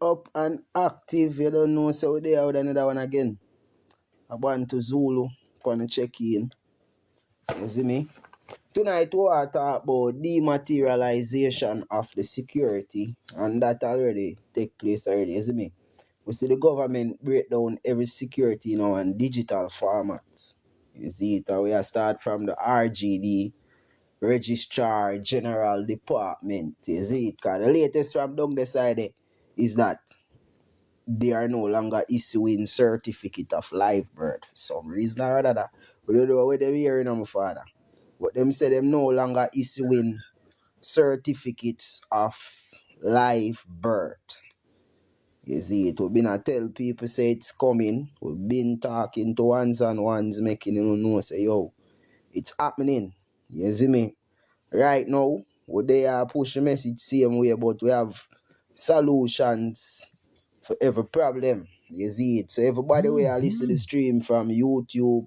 Up and active, you don't know, so they out another one again. I want to Zulu, gonna check in. You see me? Tonight we are talk about dematerialization of the security, and that already take place already, you see me? We see the government break down every security in our digital format. You see it, we are start from the RGD, Registrar General Department. You see it, because the latest from down the side is that they are no longer issuing certificate of live birth for some reason or other. We don't know what them hearing, my father. But them say them no longer issuing certificates of live birth. You see it, we've been a tell people say it's coming. We've been talking to ones and ones, making you know, say, yo, it's happening. You see me? Right now, they are pushing message same way, but we have solutions for every problem. You see it. So everybody we are listening to the stream from YouTube,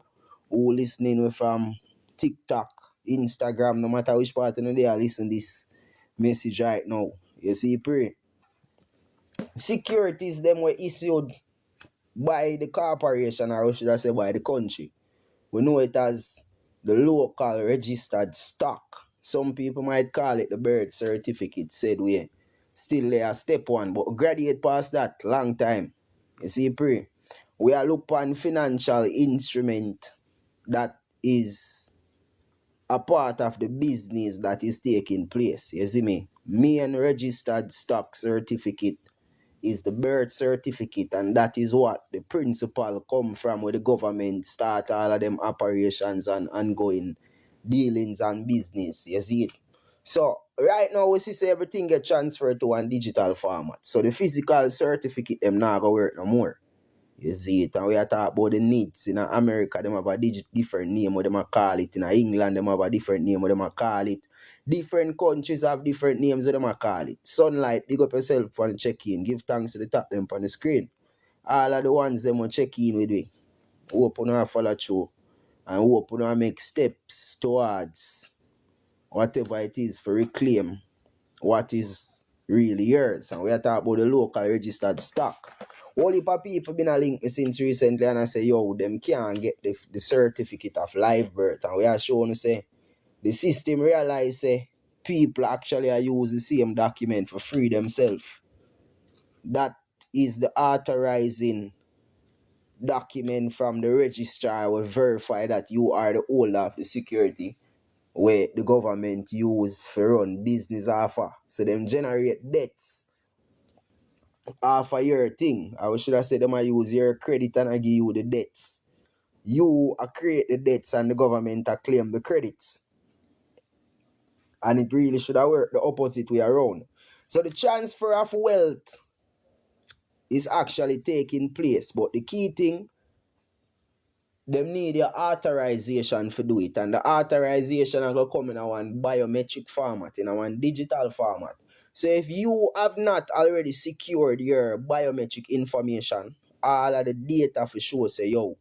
who listening from TikTok, Instagram, no matter which part of the day are listening this message right now. You see, pray. Securities them were issued by the corporation, or should I say by the country. We know it as the local registered stock. Some people might call it the birth certificate, said we. Still there, step one, but graduate past that, long time. You see, pray. We are look on financial instrument that is a part of the business that is taking place. You see me? Main registered stock certificate is the birth certificate, and that is what the principal come from where the government start all of them operations and ongoing dealings and business. You see it? So right now we see say everything get transferred to one digital format. So the physical certificate them now go work no more. You see it, and we are talking about the needs. In America, them have a different name what them a call it. In England, them have a different name what them a call it. Different countries have different names what them a call it. Sunlight, big up yourself and check in. Give thanks to the top them on the screen. All of the ones them will check in with me. Hope you know follow through. And hope you know make steps towards whatever it is for reclaim what is really yours. And we are talking about the local registered stock. All heap of people been a link me since recently and I say, yo, them can't get the certificate of live birth. And we are showing say the system realize say people actually are using the same document for free themselves. That is the authorizing document from the registrar will verify that you are the holder of the security where the government use for run business offer. So them generate debts off of your thing. I should have said them I use your credit and I give you the debts. You create the debts and the government claim the credits. And it really should have worked the opposite way around. So the transfer of wealth is actually taking place. But the key thing, them need your authorization to do it. And the authorization are going to come in a one biometric format, in a one digital format. So if you have not already secured your biometric information, all of the data for sure say, yo,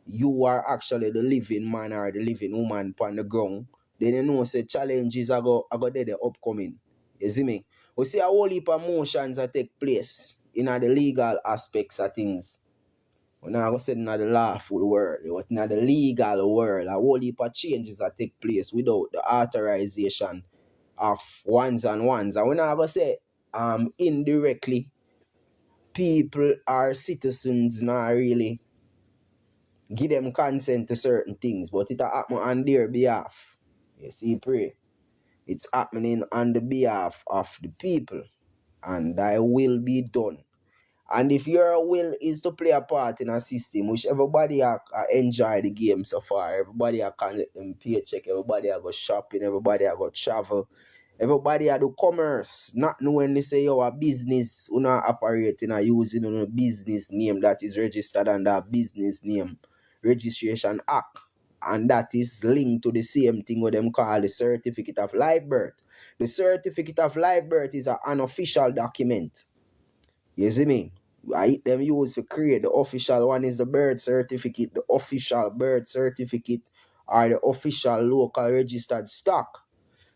you are actually the living man or the living woman upon the ground, then you know say challenges are go there the upcoming. You see me? We see a whole heap of motions that take place in the legal aspects of things. We're not going to say in the lawful world, but in the legal world, a whole heap of changes that take place without the authorization of ones and ones. And we're not going to say indirectly people or citizens not really give them consent to certain things, but it happen on their behalf. You see, pray. It's happening on the behalf of the people, and thy will be done. And if your will is to play a part in a system, which everybody enjoy the game so far, everybody collect them paycheck, everybody go shopping, everybody go travel, everybody do commerce, not knowing they say your business you not operating or using a business name that is registered under business name registration act, and that is linked to the same thing what them call the certificate of live birth. The certificate of live birth is an unofficial document. You see me? Them use to create the official one is the birth certificate, the official birth certificate, or the official local registered stock.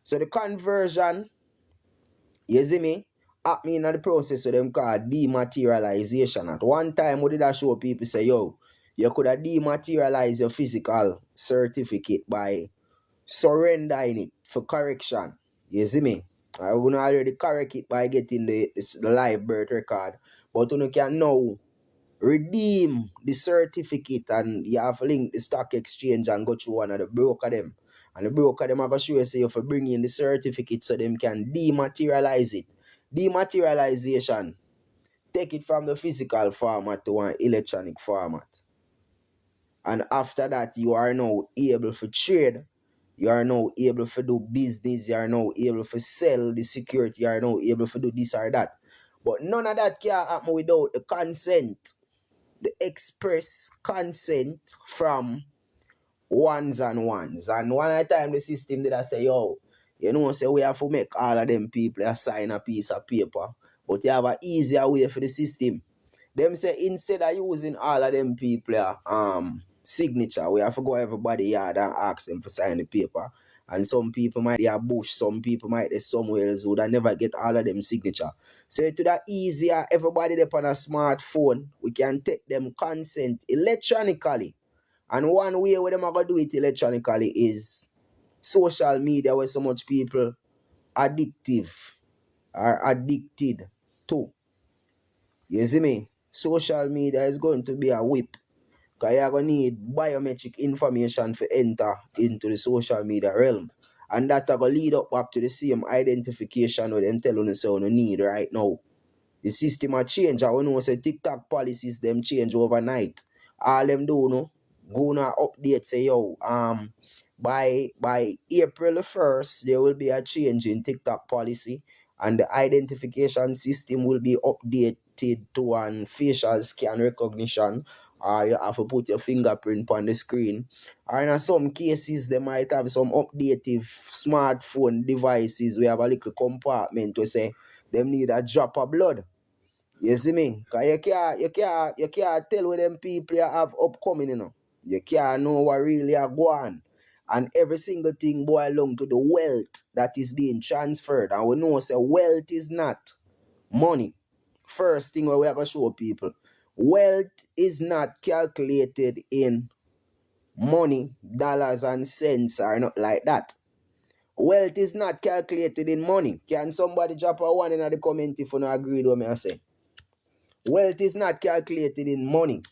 So the conversion, you see me, happening in the process of them called dematerialization. At one time, we did I show people say, yo, you could have dematerialized your physical certificate by surrendering it for correction. You see me? I'm gonna already correct it by getting the live birth record. But you can now redeem the certificate and you have to link the stock exchange and go through one of the broker them. And the broker them have a show you say you have to bring in the certificate so them can dematerialize it. Dematerialization, take it from the physical format to an electronic format. And after that, you are now able to trade. You are now able to do business. You are now able to sell the security. You are now able to do this or that. But none of that can happen without the consent, the express consent from ones and ones. And one at a time the system did I say, yo, you know, say we have to make all of them people sign a piece of paper. But you have an easier way for the system. Them say instead of using all of them people signature, we have to go everybody yard and ask them for sign the paper. And some people might be a bush, some people might be somewhere else who would never get all of them signature. So to that easier, everybody up on a smartphone, we can take them consent electronically. And one way where them are going to do it electronically is social media, where so much people are addicted to. You see me? Social media is going to be a whip. Because you're going to need biometric information to enter into the social media realm. And that will lead up back to the same identification what them telling us you need right now. The system has changed. I know say TikTok policies them change overnight. All them do no gonna update say yo by April 1st there will be a change in TikTok policy and the identification system will be updated to an facial scan recognition, or you have to put your fingerprint on the screen. Or in some cases they might have some updated smartphone devices. We have a little compartment to say them need a drop of blood. You see me? Because you can't tell what them people you have upcoming, you know. You can't know what really are going. And every single thing boils down to the wealth that is being transferred. And we know say wealth is not money. First thing we have to show people. Wealth is not calculated in money, dollars and cents or not like that. Wealth is not calculated in money. Can somebody drop a one in the comment if you don't agree with what I say? Wealth is not calculated in money.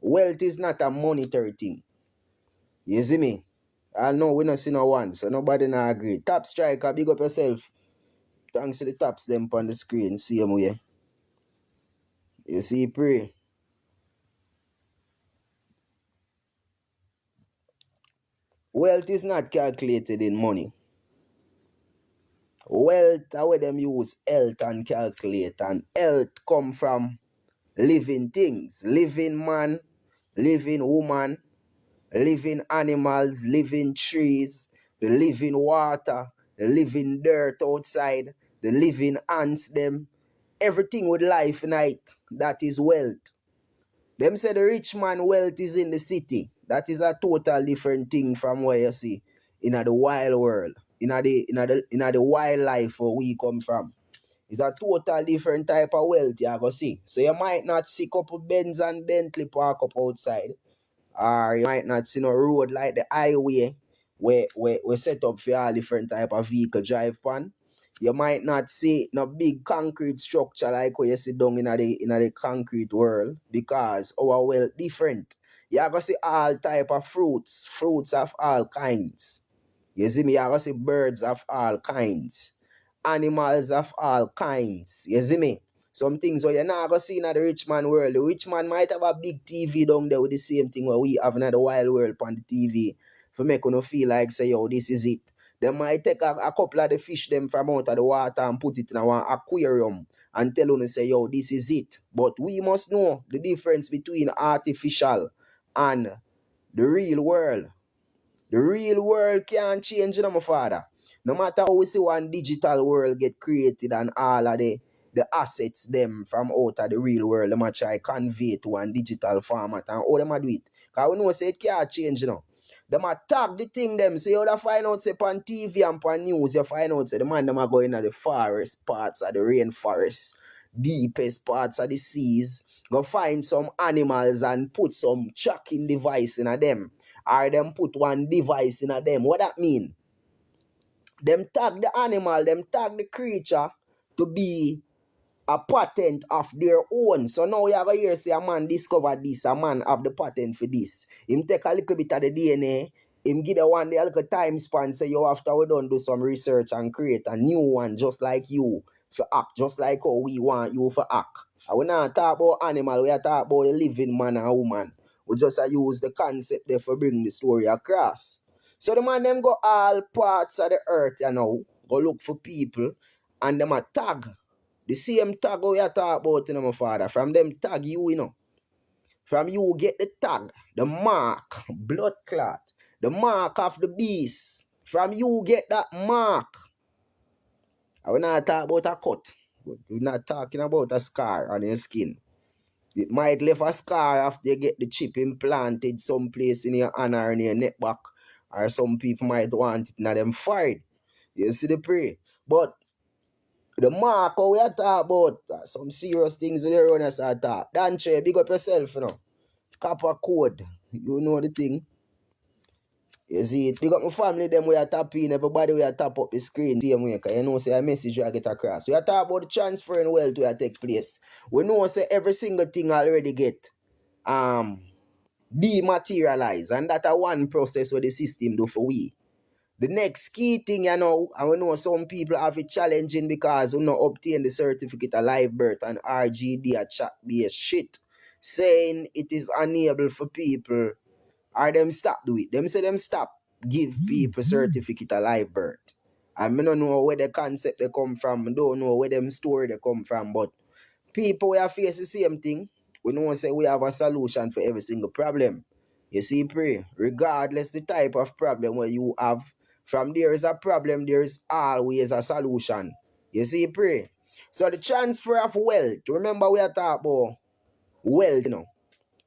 Wealth is not a monetary thing. You see me? I know we not see no one, so nobody not agree. Top striker, big up yourself. Thanks to the taps them on the screen. See them here. You see, pray. Wealth is not calculated in money. Wealth, how them use health and calculate. And health come from living things. Living man, living woman, living animals, living trees, the living water, the living dirt outside, the living ants them. Everything with life in it, that is wealth. Them say the rich man wealth is in the city. That is a total different thing from what you see in the wild world, in the wildlife where we come from. It's a total different type of wealth you go see. So you might not see couple Benz and Bentley park up outside. Or you might not see no road like the highway where set up for all different type of vehicle drive pan. You might not see no big concrete structure like what you see down in the concrete world because our wealth different. You have to see all type of fruits of all kinds. You see me, you have to see birds of all kinds, animals of all kinds. You see me? Some things where you're not going to see in the rich man world. The rich man might have a big TV down there with the same thing where we have in the wild world on the TV for make you feel like, say, yo, this is it. They might take a couple of the fish them from out of the water and put it in our aquarium and tell you, say, yo, this is it. But we must know the difference between artificial and the real world. The real world can't change, you know, my father. No matter how we see one digital world get created and all of the assets them from out of the real world, them a try convey to one digital format and how them a do it. Because we know say it can't change, you know. Them a tag the thing them. So you would find out say on TV and on news, you find out say the man them are going to the forest parts of the rainforest, deepest parts of the seas, go find some animals and put some tracking device in a them. Or them put one device in a them. What that mean? Them tag the animal, them tag the creature to be a patent of their own. So now you have a hear say a man discovered this, a man have the patent for this. Him take a little bit of the DNA, him give the one the little time span, say you after we done do some research and create a new one just like you for act, just like how we want you for act. And we not talk about animal, we are talk about the living man and woman. We just use the concept there for bring the story across. So the man them go all parts of the earth, you know, go look for people and them a tag. The same tag we are talking about, you know, my father. From them tag you, you know. From you get the tag, the mark, blood clot, the mark of the beast. From you get that mark. I will not talk about a cut. We're not talking about a scar on your skin. It might leave a scar after you get the chip implanted someplace in your hand or in your neck back. Or some people might want it in them forehead. You see the prey. But the mark we are talking about, some serious things with the runners are talk. Danche, big up yourself, you know. Copper code, you know the thing. You see it. Big up my family, them we are tapping, everybody we are tap up the screen. Same way, because you know, say a message you get across. We are talking about the transferring wealth where take place. We know, say every single thing already get dematerialized, and that a one process where the system do for we. The next key thing, you know, and we know some people have it challenging because we not obtain the certificate of live birth and RGD a chat-based shit, saying it is unable for people, or them stop do it. Them say them stop give people certificate of live birth. And I don't know where the concept they come from, I don't know where them story they come from, but people we are face the same thing. We know say we have a solution for every single problem. You see, pray, regardless the type of problem where you have, from there is a problem, there is always a solution. You see, pray. So the transfer of wealth, remember we are talking about wealth, you know.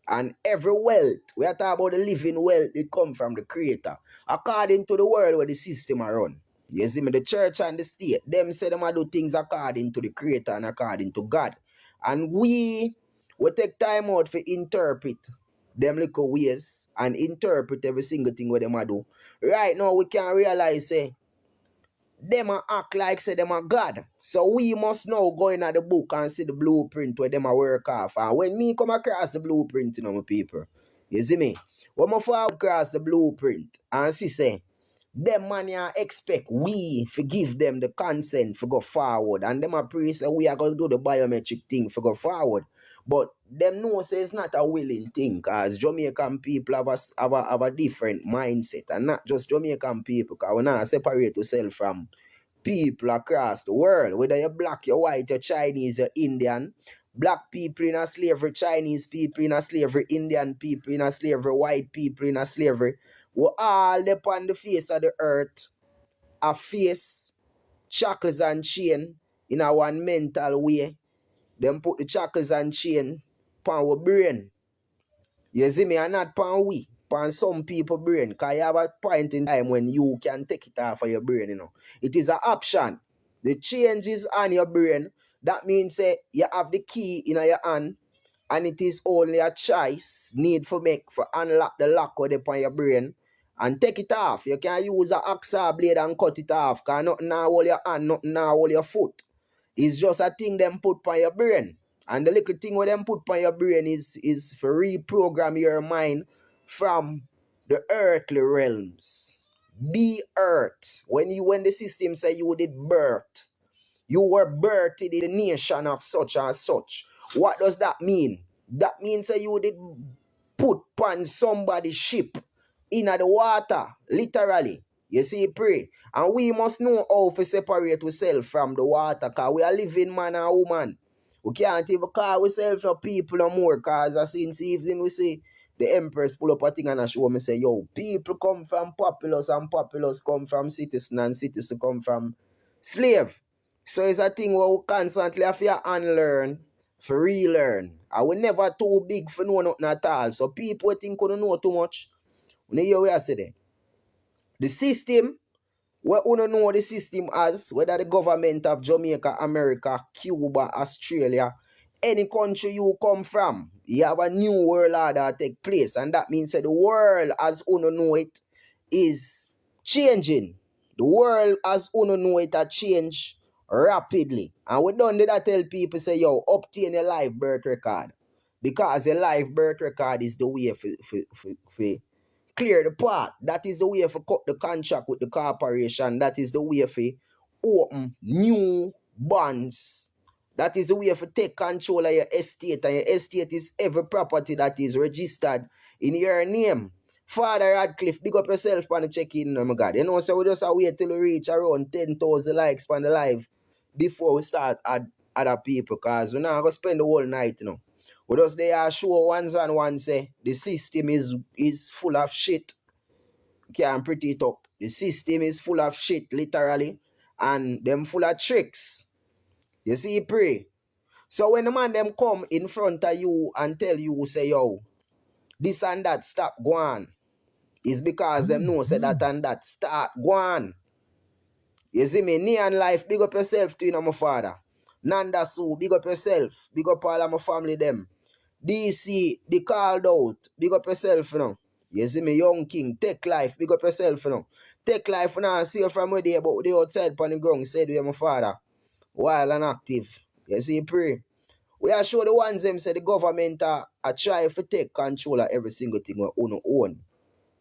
And every wealth, we are talking about the living wealth, it come from the creator. According to the world where the system are run. You see me, the church and the state, them say them do things according to the creator and according to God. And we take time out to interpret them little ways and interpret every single thing what them do. Right now we can realize say them a act like say them a God. So we must now go in at the book and see the blueprint where them a work off. And when me come across the blueprint, you know, my people, you see me? When I fall across the blueprint and see say them man ya expect we to give them the consent to go forward. And them a pray say we are going to do the biometric thing to go forward. But them know say it's not a willing thing, because Jamaican people have a different mindset. And not just Jamaican people, because we not separate ourselves from people across the world. Whether you're black, you're white, you're Chinese, you're Indian. Black people in a slavery, Chinese people in a slavery, Indian people in a slavery, white people in a slavery. We all upon the face of the earth, a face, shackles and chain in a one mental way. Them put the shackles and chain upon our brain. You see me, and not upon we, upon some people brain. Because you have a point in time when you can take it off of your brain, you know. It is an option. The changes on your brain, that means you have the key in your hand, and it is only a choice need for make for unlock the lock of upon your brain and take it off. You can use an hacksaw blade and cut it off, because nothing now hold your hand, nothing now hold your foot. It's just a thing them put on your brain. And the little thing where them put on your brain is for reprogram your mind from the earthly realms. Be earth. When the system say you did birth, you were birthed in the nation of such and such. What does that mean? That means that you did put on somebody's ship in the water, literally. You see, pray. And we must know how to separate ourselves from the water, because we are living man and woman. We can't even call ourselves a people no more, because since evening we see the empress pull up a thing and a show me say, yo, people come from populous and populous come from citizen and citizen come from slave. So it's a thing where we constantly have to unlearn, for relearn. And we never too big for know nothing at all. So people think we don't know too much. You hear what I say there? The system, where you don't know the system as, whether the government of Jamaica, America, Cuba, Australia, any country you come from, you have a new world order take place. And that means that the world as you know it is changing. The world as you know it has changed rapidly. And we don't do that tell people say, yo, obtain a live birth record. Because a live birth record is the way for clear the path. That is the way for cut the contract with the corporation. That is the way for open new bonds. That is the way for take control of your estate. And your estate is every property that is registered in your name. Father Radcliffe, big up yourself on the check-in, oh my God. You know, so we just wait till we reach around 10,000 likes on the live before we start add other people, because we're not going to spend the whole night, you know. We just there show ones and ones say the system is full of shit. Can't pretty it up. The system is full of shit, literally. And them full of tricks. You see, pray. So when the man them come in front of you and tell you, say, yo, this and that stop go on, is because them know say that and that start go on. You see me? Neon Life, big up yourself to you know my father. Nanda Sue, big up yourself. Big up all of my family them. DC, the called out, big up yourself, you know. You see me, Young King, Take Life, big up yourself, you know. Take Life, you know, I see you from where they, but they outside on the ground, said we are my father. Wild and active. You see, pray. We are sure the ones them say the government are trying to take control of every single thing we own.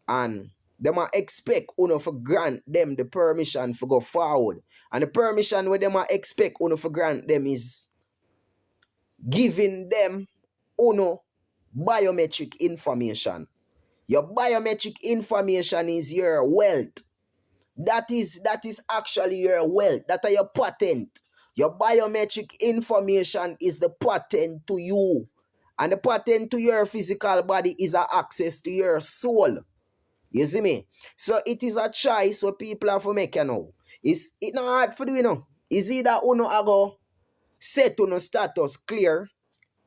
And them are expect uno for grant them the permission for go forward. And the permission where them are expect uno for grant them is giving them uno biometric information. Your biometric information is your wealth. That is actually your wealth. That are your patent. Your biometric information is the patent to you. And the patent to your physical body is an access to your soul. You see me? So it is a choice so people have to make, you know. It's not hard for do, you know. Is either uno ago set on a status clear,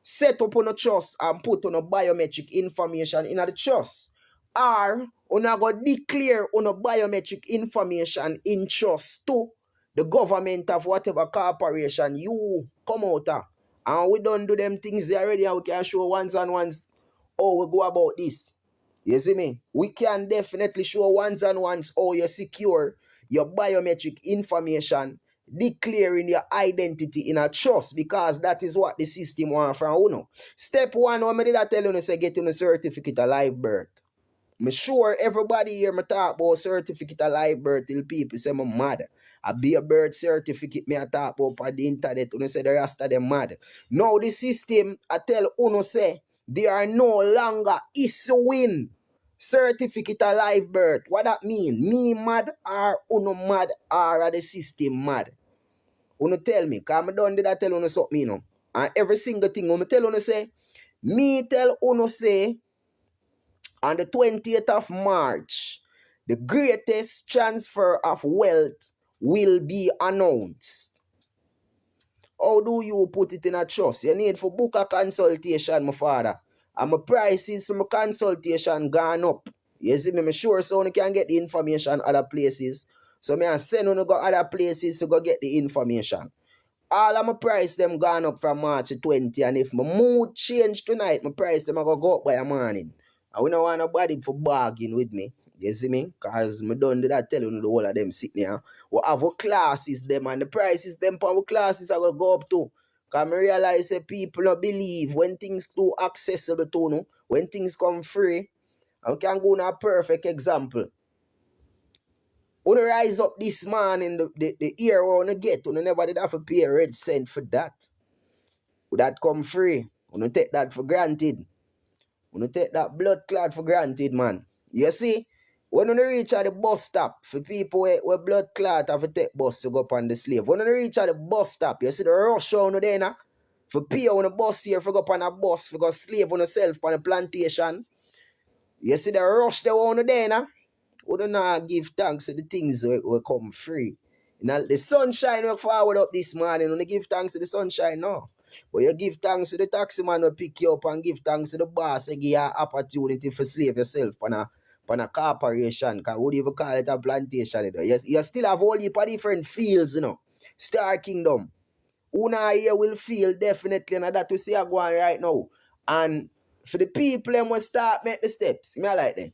set up on a trust and put on a biometric information in the trust. Or una go declare on a biometric information in trust to the government of whatever corporation you come out of. And we don't do them things there already, and we can show ones and ones how we go about this. You see me? We can definitely show ones and ones how you secure your biometric information, declaring your identity in a trust, because that is what the system wants from you. Step one, what I did I tell you, say get a certificate of live birth. I'm sure everybody here me talk about certificate of live birth till people say I'm mad. I be a birth certificate me I talk about on the internet. Uno say the rest of them mad. Now the system I tell Uno say they are no longer issuing certificate of live birth. What that mean? Me mad or Uno mad or the system mad? Uno tell me, because I done did I tell Uno something, you know. And every single thing Uno tell Uno say, me tell Uno say, on the 20th of March, the greatest transfer of wealth will be announced. How do you put it in a trust? You need for book a consultation, my father. And my prices for my consultation gone up. You see me, I'm sure so you can get the information other places. So me I send you to go other places to go get the information. All of my price them gone up from March 20, and if my mood change tonight, my price them are going to go up by a morning. And we don't want nobody for bargain with me. You see me? Because I don't do that tell you the whole of them sitting here. We have our classes them, and the prices them for our classes are going to go up too. Because I realize that people don't believe when things too accessible to you, when things come free. And we can go on a perfect example. When you rise up this morning, the ear when you get, you never did have to pay a red cent for that. Would that come free? When you take that for granted. When you take that blood clot for granted, man. You see, when you reach at the bus stop, for people where blood clot have to take bus to go up on the slave. When you reach at the bus stop, you see the rush on there now. For pay on the bus here, for go up on a bus, for go slave on yourself on the plantation. You see the rush there on there now. We do not give thanks to the things that will come free. Now, the sunshine will forward up this morning. You don't give thanks to the sunshine, no. But you give thanks to the taxi man who pick you up, and give thanks to the boss who give you an opportunity for slave yourself on on a corporation, because would even call it a plantation, you know. You still have all heap of different fields, you know. Star Kingdom. Una here will feel definitely, and that we see are going right now. And for the people them will start make the steps. Me I like that.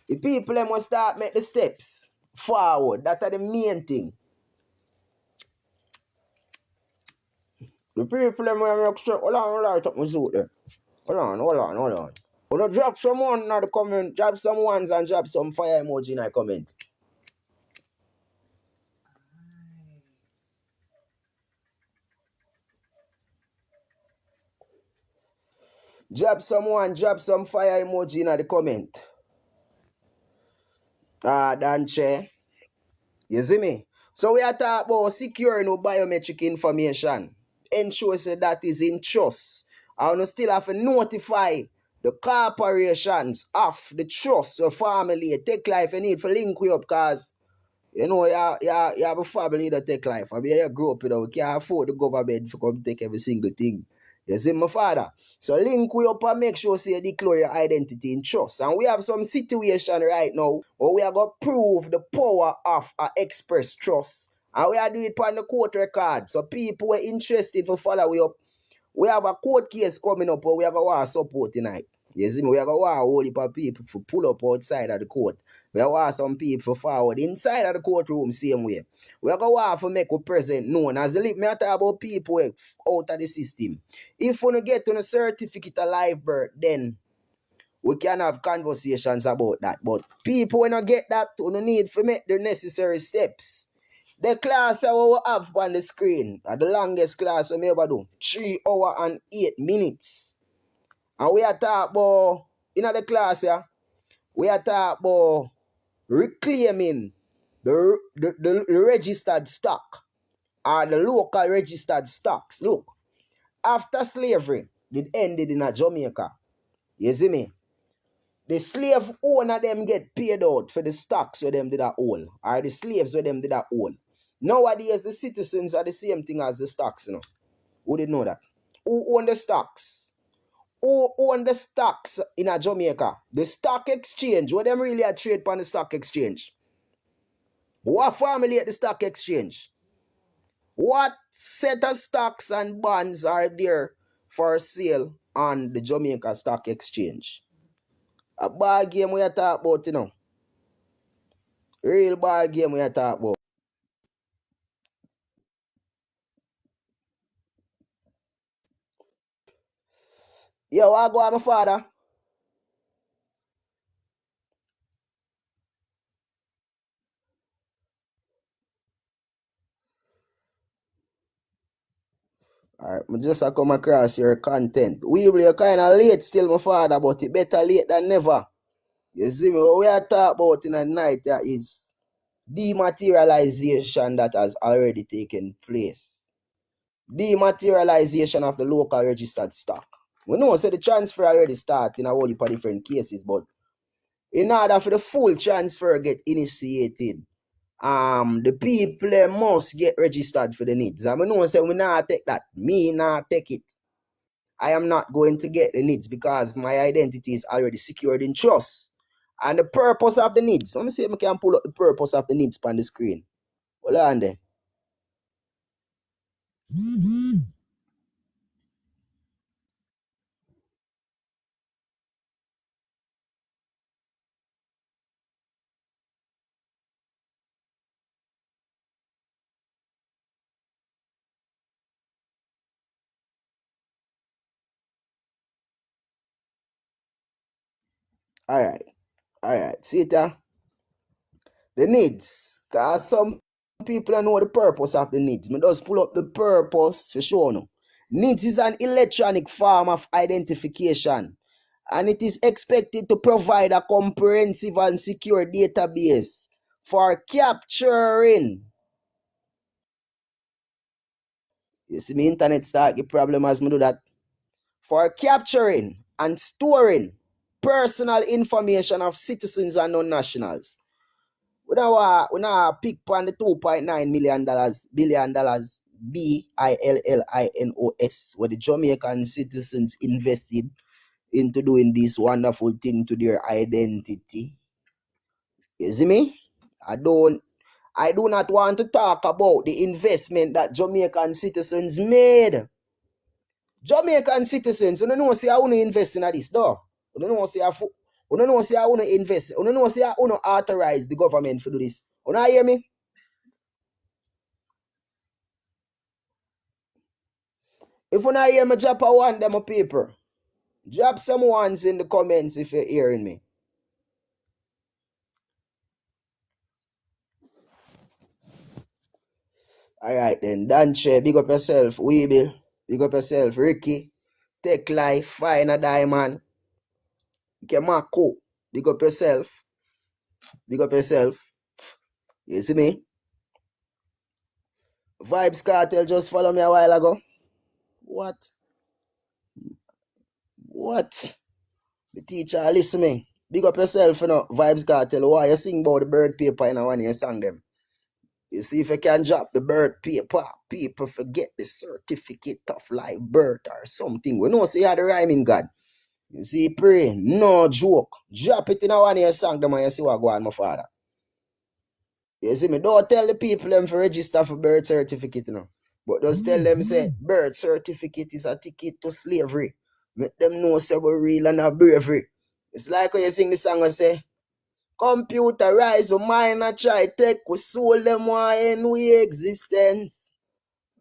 The people them will start make the steps forward. That are the main thing. The people them will make sure. Hold on, right up my suit there. Hold on. Wanna drop someone in the comment, drop some ones and drop some fire emoji in the comment. Drop someone, drop some fire emoji in the comment. Danche. You see me? So we are talking about securing no biometric information. Ensure that is in trust. And we still have to notify the corporations of the trust your family. Take life you need for link you up because you know you have a family that take life. I mean you grow up, you know, we can't afford the government to come take every single thing. You see my father? So link we up and make sure you declare your identity in trust. And we have some situation right now where we are going to prove the power of an express trust. And we are doing it on the court record. So people who are interested to follow we up. We have a court case coming up where we have a support tonight. You see me? We have a whole heap of people to pull up outside of the court. We have some people forward inside of the courtroom same way. We have to make a present known. As me I talk about people out of the system. If we don't get to a certificate of live birth, then we can have conversations about that. But people when not get that, we don't need to make the necessary steps. The class that we have on the screen, the longest class we ever do, 3 hours and 8 minutes. And we are talking about, in the class here, we are talking about reclaiming the registered stock or the local registered stocks. Look, after slavery, it ended in Jamaica. You see me? The slave owner them get paid out for the stocks where them did that own, or the slaves where them did that own. Nowadays, the citizens are the same thing as the stocks, you know. Who didn't know that? Who own the stocks? Who own the stocks in a Jamaica? The stock exchange, where them really are trade on the stock exchange. What family at the stock exchange? What set of stocks and bonds are there for sale on the Jamaica Stock Exchange? A ball game we are talking about, you know. Real ball game we are talking about. Yo, I go on my father. Alright, I just come across your content. We will kind of late still, my father, but it better late than never. You see me? What we are talking about in the night is dematerialization that has already taken place. Dematerialization of the local registered stock. We know so the transfer already started in a whole heap of different cases, but in order for the full transfer get initiated, the people must get registered for the needs. I know say we not take that. Me not take it. I am not going to get the needs because my identity is already secured in trust. And the purpose of the needs. Let me see if I can pull up the purpose of the needs on the screen. Hold on there. Alright. See it there? The needs. Because some people don't know the purpose of the needs. Me just pull up the purpose for sure no. Needs is an electronic form of identification, and it is expected to provide a comprehensive and secure database for capturing. You see me internet start the problem as me do that. For capturing and storing personal information of citizens and non-nationals. We now pick on the $2.9 billion BILLINOS where the Jamaican citizens invested into doing this wonderful thing to their identity. You see me? I do not want to talk about the investment that Jamaican citizens made. Jamaican citizens, you don't know say I want to invest in this, though. You don't know say I want to invest. You don't know say I want to authorize the government to do this. You don't hear me? If you don't hear me, drop a one them a paper. Drop some ones in the comments if you're hearing me. Alright then, Danche, big up yourself. Weebill, big up yourself. Ricky, Take Life, Find a Diamond. Kemako, big up yourself. Big up yourself. You see me? Vibes Cartel just follow me a while ago. What? The teacher listen me. Big up yourself, you know. Vibes Cartel. Why you sing about the bird paper in one you sang them? You see if you can drop the bird paper, people forget the certificate of live birth or something. We know say you had the rhyming God. You see, pray, no joke. Drop it in a one you sang them and you see what go on, my father. You see me, don't tell the people them to register for birth certificate, you know. But just tell them say birth certificate is a ticket to slavery. Make them know say we're real and not bravery. It's like when you sing the song and say, computerize your mind and try take we soul them one in we existence.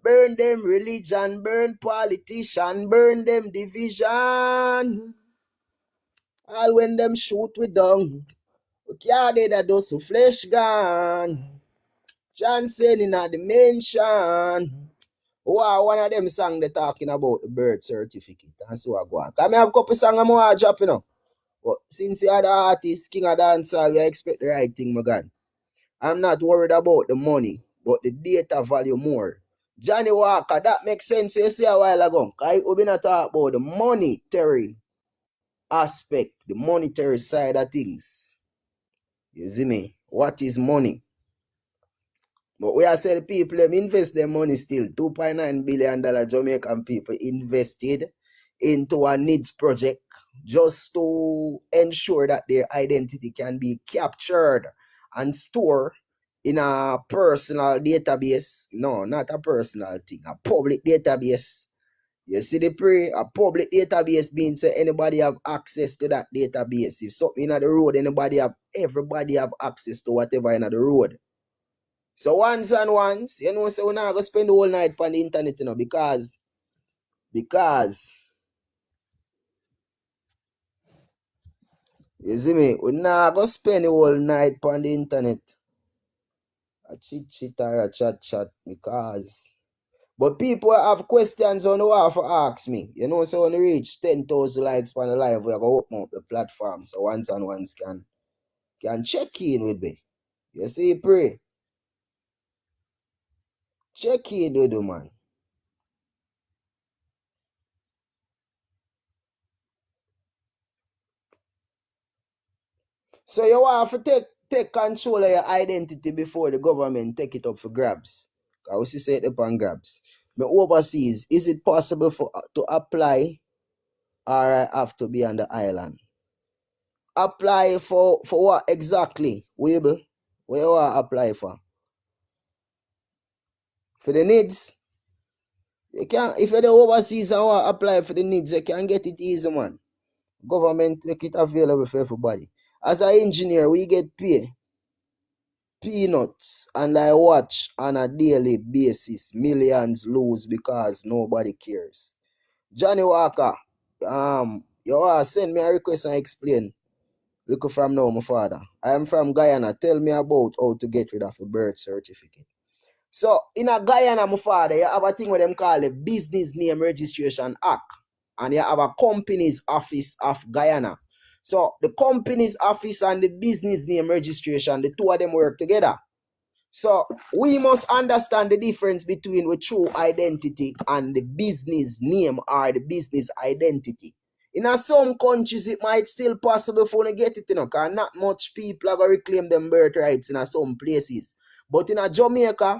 Burn them religion, burn politician, burn them division. All when them shoot we down. We can't do that those who flesh gone. Johnson in a dimension. Wow, one of them song they talking about the birth certificate. And so I go on. Because I have a couple songs I'm going to drop, you know. But since you are the artist, king of dancer, we expect the right thing, my God. I'm not worried about the money, but the data value more. Johnny Walker, that makes sense you say a while ago. Because we've been talking about the monetary aspect, the monetary side of things. You see me? What is money? But we are saying people them invest their money still. $2.9 billion Jamaican people invested into a needs project just to ensure that their identity can be captured and stored in a personal database. No, not a personal thing, a public database. You see the pre, a public database means that anybody have access to that database. If something in the road, everybody have access to whatever in the road. So once, you know, so we're not going to spend the whole night on the internet, you know, because, you see me, we're not going to spend the whole night on the internet. A chit or a chat, because, but people have questions on who have to ask me. You know, so when we reach 10,000 likes on the live, we're going to open up the platform so once can check in with me. You see, pray. Check in with the man. So you want to take control of your identity before the government take it up for grabs. Because we say it up on grabs. But overseas, is it possible to apply or I have to be on the island? Apply for what exactly, Weeble? What you want to apply for? For the needs? You can, if you're the overseas and want to apply for the needs, you can get it easy, man. Government make it available for everybody. As an engineer, we get paid peanuts, and I watch on a daily basis millions lose because nobody cares. Johnny Walker, you want to send me a request and explain. Look from now, my father. I am from Guyana. Tell me about how to get rid of a birth certificate. So, in a Guyana, my father, you have a thing what them call a Business Name Registration Act. And you have a Companies Office of Guyana. So, the Companies Office and the Business Name Registration, the two of them work together. So, we must understand the difference between the true identity and the business name or the business identity. In some countries, it might still possible for you to get it, you know, because not much people have reclaimed them birthrights in some places. But in a Jamaica,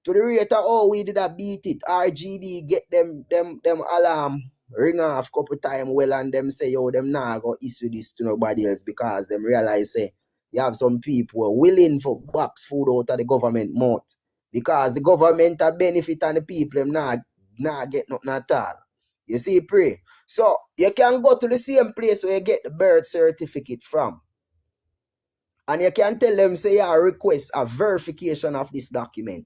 to the rate of oh, we did a beat it, RGD get them alarm ring off couple time well and them say, yo, them nah go issue this to nobody else because them realize say, you have some people who are willing for box food out of the government mouth. Because the government are benefit and the people them not get nothing at all. You see, pray. So you can go to the same place where you get the birth certificate from. And you can tell them, say, you request a verification of this document.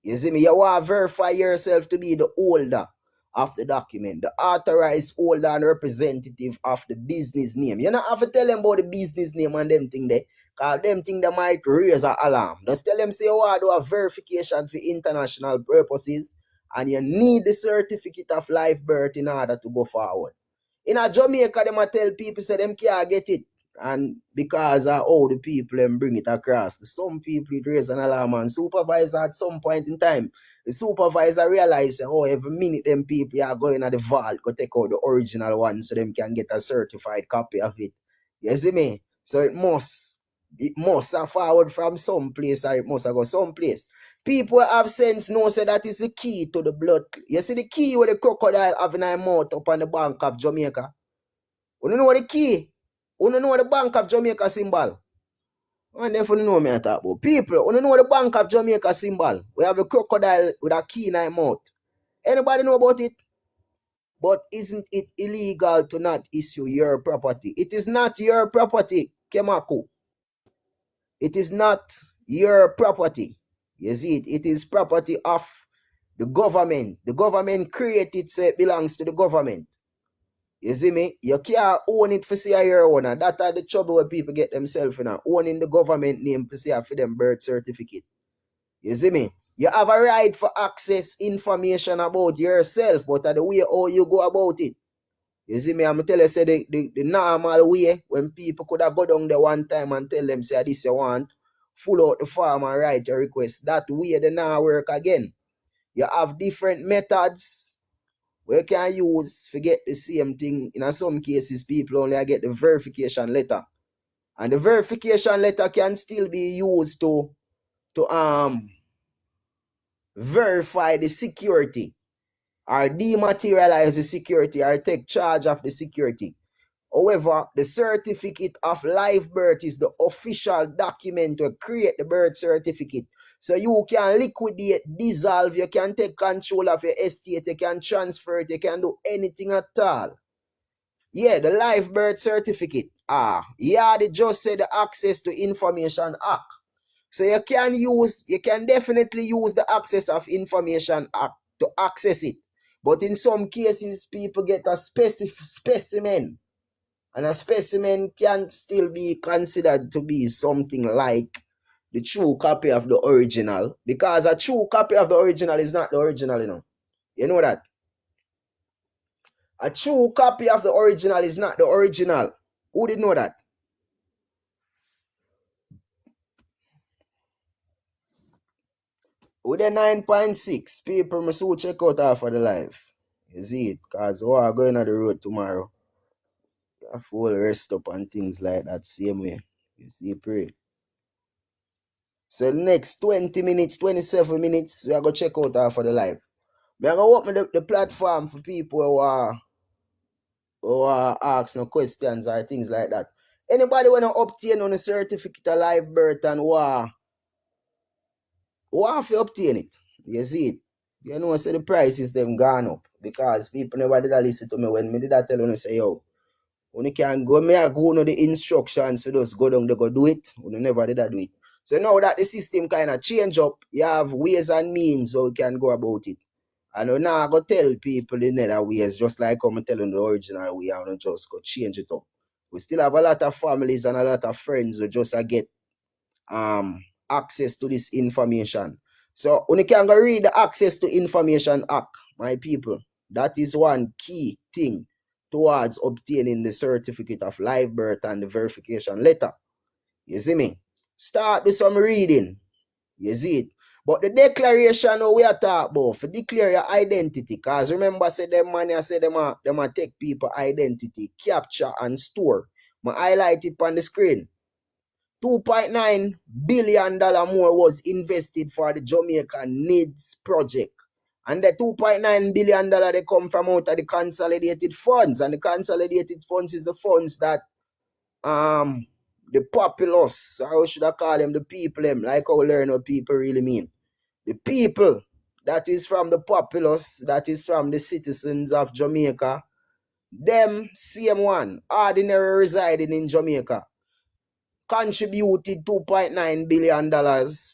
You see me? You want to verify yourself to be the holder of the document, the authorized holder and representative of the business name. You don't have to tell them about the business name and them thing there, because them thing they might raise an alarm. Just tell them, say, you want to do a verification for international purposes, and you need the certificate of live birth in order to go forward. In a Jamaica, them tell people, say, them can't get it. And because of how the people bring it across, some people it raise an alarm, and supervisor at some point in time, the supervisor realize, oh, every minute them people are going at the vault, go take out the original one so them can get a certified copy of it. You see me? So it must have forward from some place, or it must have go some place. People have sense know say that is the key to the blood. You see the key with the crocodile having a mouth up on the Bank of Jamaica? You know the key? You know the Bank of Jamaica symbol? And if you know me I talk about. People, you know the Bank of Jamaica symbol? We have a crocodile with a key in its mouth. Anybody know about it? But isn't it illegal to not issue your property? It is not your property, Kemako. It is not your property. You see it? It is property of the government. The government created it, so it belongs to the government. You see me? You can't own it for say your owner. That's the trouble where people get themselves in. Owning the government name for say for them birth certificate. You see me? You have a right for access information about yourself, but the way how you go about it. You see me? I'm tell you, say the normal way when people could have go down there one time and tell them, say this you want, full out the form and write your request. That way they now work again. You have different methods we can use to get the same thing. In some cases, people only get the verification letter. And the verification letter can still be used to verify the security or dematerialize the security or take charge of the security. However, the certificate of live birth is the official document to create the birth certificate. So you can liquidate, dissolve, you can take control of your estate, you can transfer it, you can do anything at all. Yeah, the live birth certificate. Yeah, they just say the Access to Information Act. So you can definitely use the Access of Information Act to access it. But in some cases, people get a specimen. And a specimen can still be considered to be something like the true copy of the original, because a true copy of the original is not the original, you know. You know that? A true copy of the original is not the original. Who did know that? With the 9.6, people must check out after the live. You see it? Because we are going on the road tomorrow. You have to rest up and things like that same way. You see, pray. So the next 20 minutes, 27 minutes, we are going to check out after the live. We are going to open the platform for people who are asking no questions or things like that. Anybody want to obtain on a certificate of live birth and who have to obtain it? You see it? You know, so the prices them gone up because people never did listen to me when me did that tell you, say, yo, when you can go, me I go know the instructions for those go down, they go do it. When you never did that do it. So now that the system kind of change up, you have ways and means how you can go about it. And we now go tell people in other ways, just like I'm telling the original way, I don't just go change it up. We still have a lot of families and a lot of friends who just get access to this information. So when you can go read the Access to Information Act, my people, that is one key thing towards obtaining the certificate of live birth and the verification letter. You see me? Start with some reading. You see it? But the declaration we are talking about, for declare your identity, because remember, say them money, I say them take people identity, capture and store. I highlight it on the screen. $2.9 billion more was invested for the Jamaican Needs Project. And the $2.9 billion they come from out of the consolidated funds. And the consolidated funds is the funds that the populace, or how should I call them, the people them, like how we learn what people really mean. The people that is from the populace, that is from the citizens of Jamaica, them same one, ordinary residing in Jamaica, contributed $2.9 billion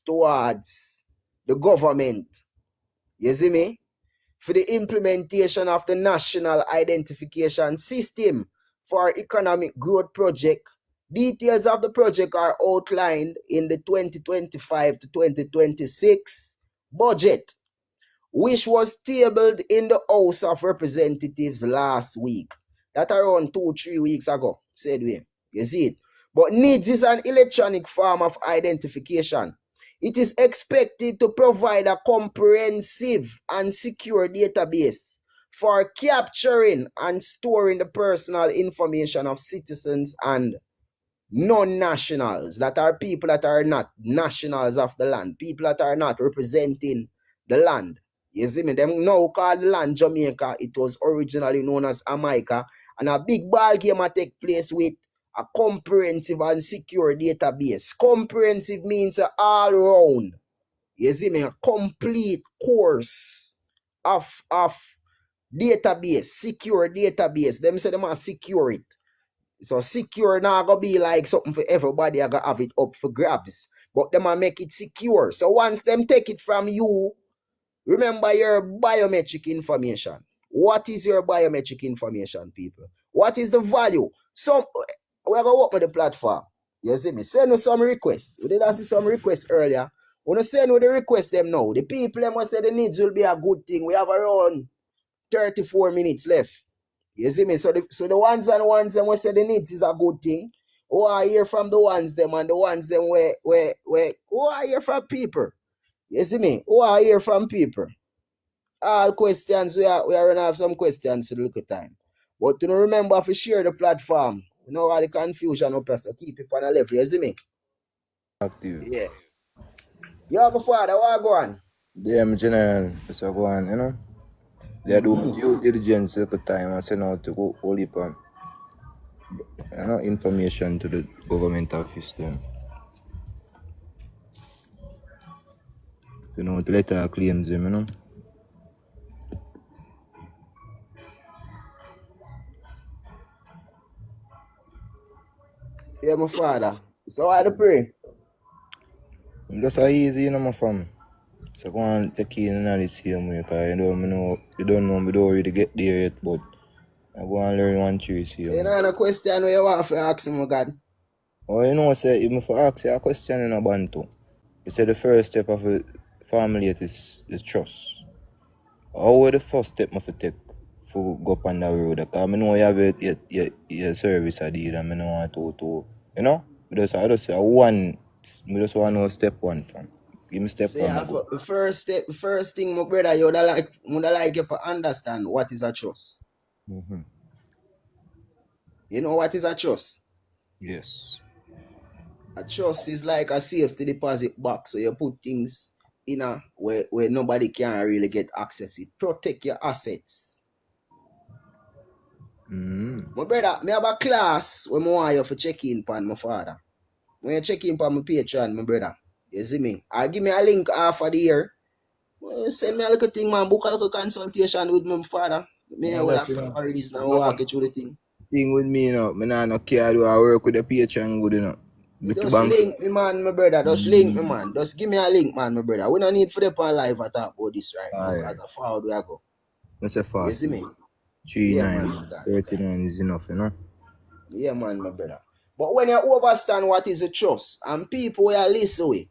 towards the government. You see me? For the implementation of the National Identification System for Economic Growth Project. Details of the project are outlined in the 2025 to 2026 budget, which was tabled in the House of Representatives last week. That around 2-3 weeks ago, said we. You see it? But NIDS is an electronic form of identification. It is expected to provide a comprehensive and secure database for capturing and storing the personal information of citizens and non-nationals, that are people that are not nationals of the land, people that are not representing the land. You see me? Them now call the land Jamaica. It was originally known as Jamaica. And a big ball game will take place with a comprehensive and secure database. Comprehensive means all round. You see me? A complete course of database, secure database. Them say they must secure it. So secure now gonna be like something for everybody. I gotta have it up for grabs. But them a make it secure. So once them take it from you, remember your biometric information. What is your biometric information, people? What is the value? So we're gonna work with the platform. You see me? Send us some requests. We did see some requests earlier. We're gonna send with the request them now. The people them must say the needs will be a good thing. We have around 34 minutes left. You see me? So the ones and ones them we say the needs is a good thing. Oh, I hear from the ones them and the ones them where oh, I hear from people. You see me? Oh, I hear from people. All questions, we are going to have some questions for the little time. But to remember to share the platform. You know all the confusion up here, so keep it on the level. You see me? Active. Yeah. You have a father, what go on? Yeah, I'm general. That's what go on, you know. They do my due diligence at the time. I send out to go all heap information to the government office then. You know, the letter claims them, you know. Yeah, my father. So I pray. That's how easy, you know, my fam. So go on take in the same way, because you don't know me don't really get there yet, but I go and learn 1 3 see. So you know a question where you want to ask him, God? Oh, you know, say, even if I ask you a question in a bantu, you say the first step of a family is trust. How would the first step of take for go up on the road? Because I know you have your service I did, and I know want to, you know? I just say one, I just want to know step one from. Give me step So one. yeah, the first thing, my brother, you would like you to understand what is a trust. Mm-hmm. You know what is a trust? Yes. A trust is like a safety deposit box. So you put things in a where nobody can really get access. It protect your assets. Mm-hmm. My brother, me have a class when I want you to check in upon my father. When you check in upon my Patreon, my brother, you see me? Or give me a link half of the year. Well, send me a little thing, man. Book a little consultation with my father. Me will have a reason and walk you through the thing. Thing with me, you know, I no care do I work with the Patreon good, you know. The Just bank. link me, man, my brother. Just link me, man. Just give me a link, man, my brother. We don't need for the pan live at talk about this right now. Alright. As a forward we go. That's a You fast. see me? 3 Yeah, man, 9 my God. 39 is enough, you know. Yeah, man, my brother. But when you understand what is a trust, and people will listen with,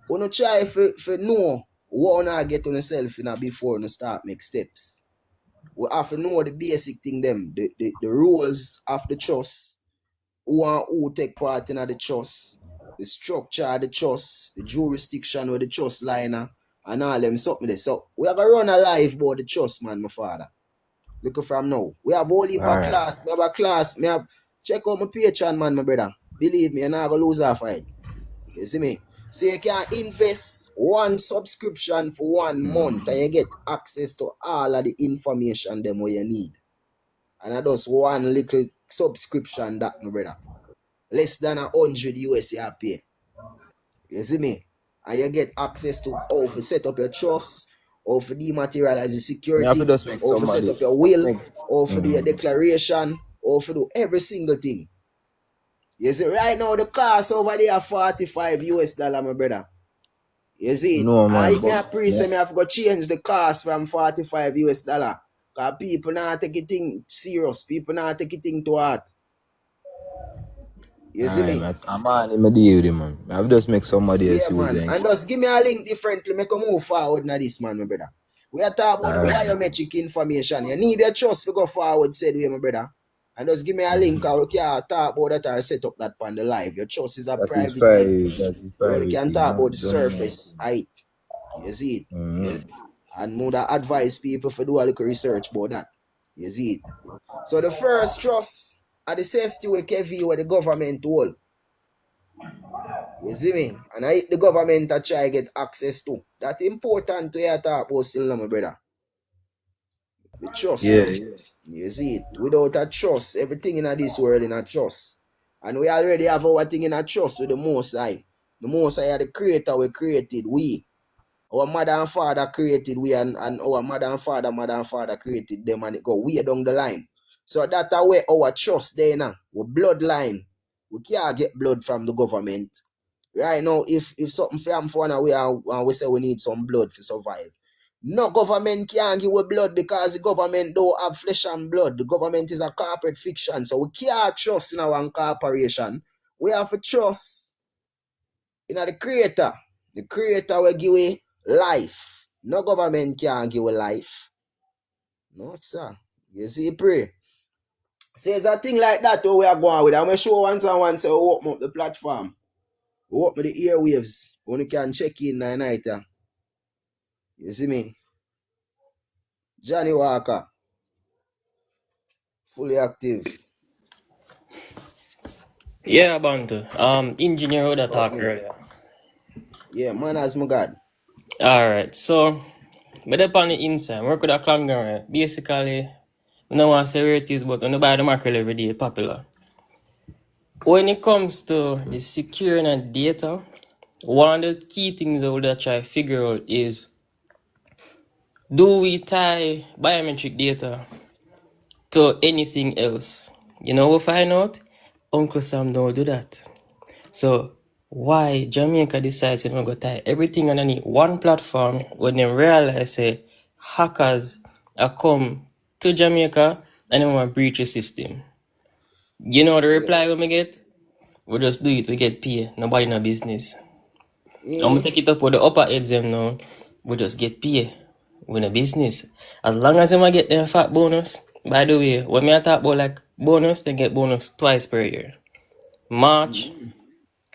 when you try to know what you get on yourself before you start make steps. We have to know the basic thing them, the rules of the trust, who take part in the trust, the structure of the trust, the jurisdiction where the trust liner, and all them something there. So we have to run a live about the trust, man, my father. Look from now. We have all heap of class. We have a class. Me have check out my Patreon, man, my brother. Believe me, you're not gonna lose a fight. You see me? So you can invest one subscription for 1 month and you get access to all of the information them what you need. And I just one little subscription that, my brother. less than $100 you pay. You see me? And you get access to how to set up your trust, how to dematerialize the Me have to security, just make how to set somebody up your will, make. how to do your Mm. declaration, how to do every single thing. You see, right now the cost over there $45, my brother. You see it? No And man, if me but a priest, yeah. me have to change the cost from $45. Because people now take it thing serious. People now take it thing to heart. You see Aye, me? man, I'm on in my deal with it, man. I have to just make somebody else Yeah, use man. it. And just give me a link differently. Make a move forward now this, man, my brother. We are talking about the Alright. biometric information. You need a trust to go forward, said we, my brother. And just give me a link. I can talk about that or set up that on the live. Your trust is a That is private thing. private. That is We only private can thing. talk No, about the don't know. surface height. You see it? Mm. And more that advise people for do a little research about that. You see it? So the first trust are the safety with KV where the government hold. You see me? And the government a try get access to. That important to hear talk about still, my brother. The trust Yeah, them. You see it? Without a trust, everything in this world in a trust. And we already have our thing in a trust with the Most High. The Most High are the creator we created. We. Our mother and father created we and our mother and father created them and it go way down the line. So that's where our trust there now. Our bloodline. We can't get blood from the government. Right now, if something from for now we say we need some blood to survive. No government can't give we blood because the government don't have flesh and blood. The government is a corporate fiction. So we can't trust in our corporation. We have to trust in the creator. The creator will give you life. No government can give you life. No, sir. You see, pray. So it's a thing like that we are going with. I'm going to show once and once we open up the platform. We open the airwaves. When you can check in the night. You see me? Johnny Walker, fully active. Yeah, Bantu. Engineer would have talked Badness. earlier. Yeah, man as my God. Alright, so but up on the inside, work with a conglomerate. Basically, I don't want to say where it is, but when you buy the mackerel every day, popular. When it comes to the securing of data, one of the key things I would try to figure out is, do we tie biometric data to anything else? You know, we'll find out Uncle Sam don't do that. So why Jamaica decides they're gonna tie everything underneath one platform when they realize say hackers are come to Jamaica and they want to breach the system? You know the Yeah. reply when we get? We just do it, we get paid. Nobody no business. I'm gonna Yeah. take it up with the upper heads them now. We just get paid. We no business. As long as them a get their fat bonus. By the way, when me I talk about like bonus, they get bonus twice per year. March,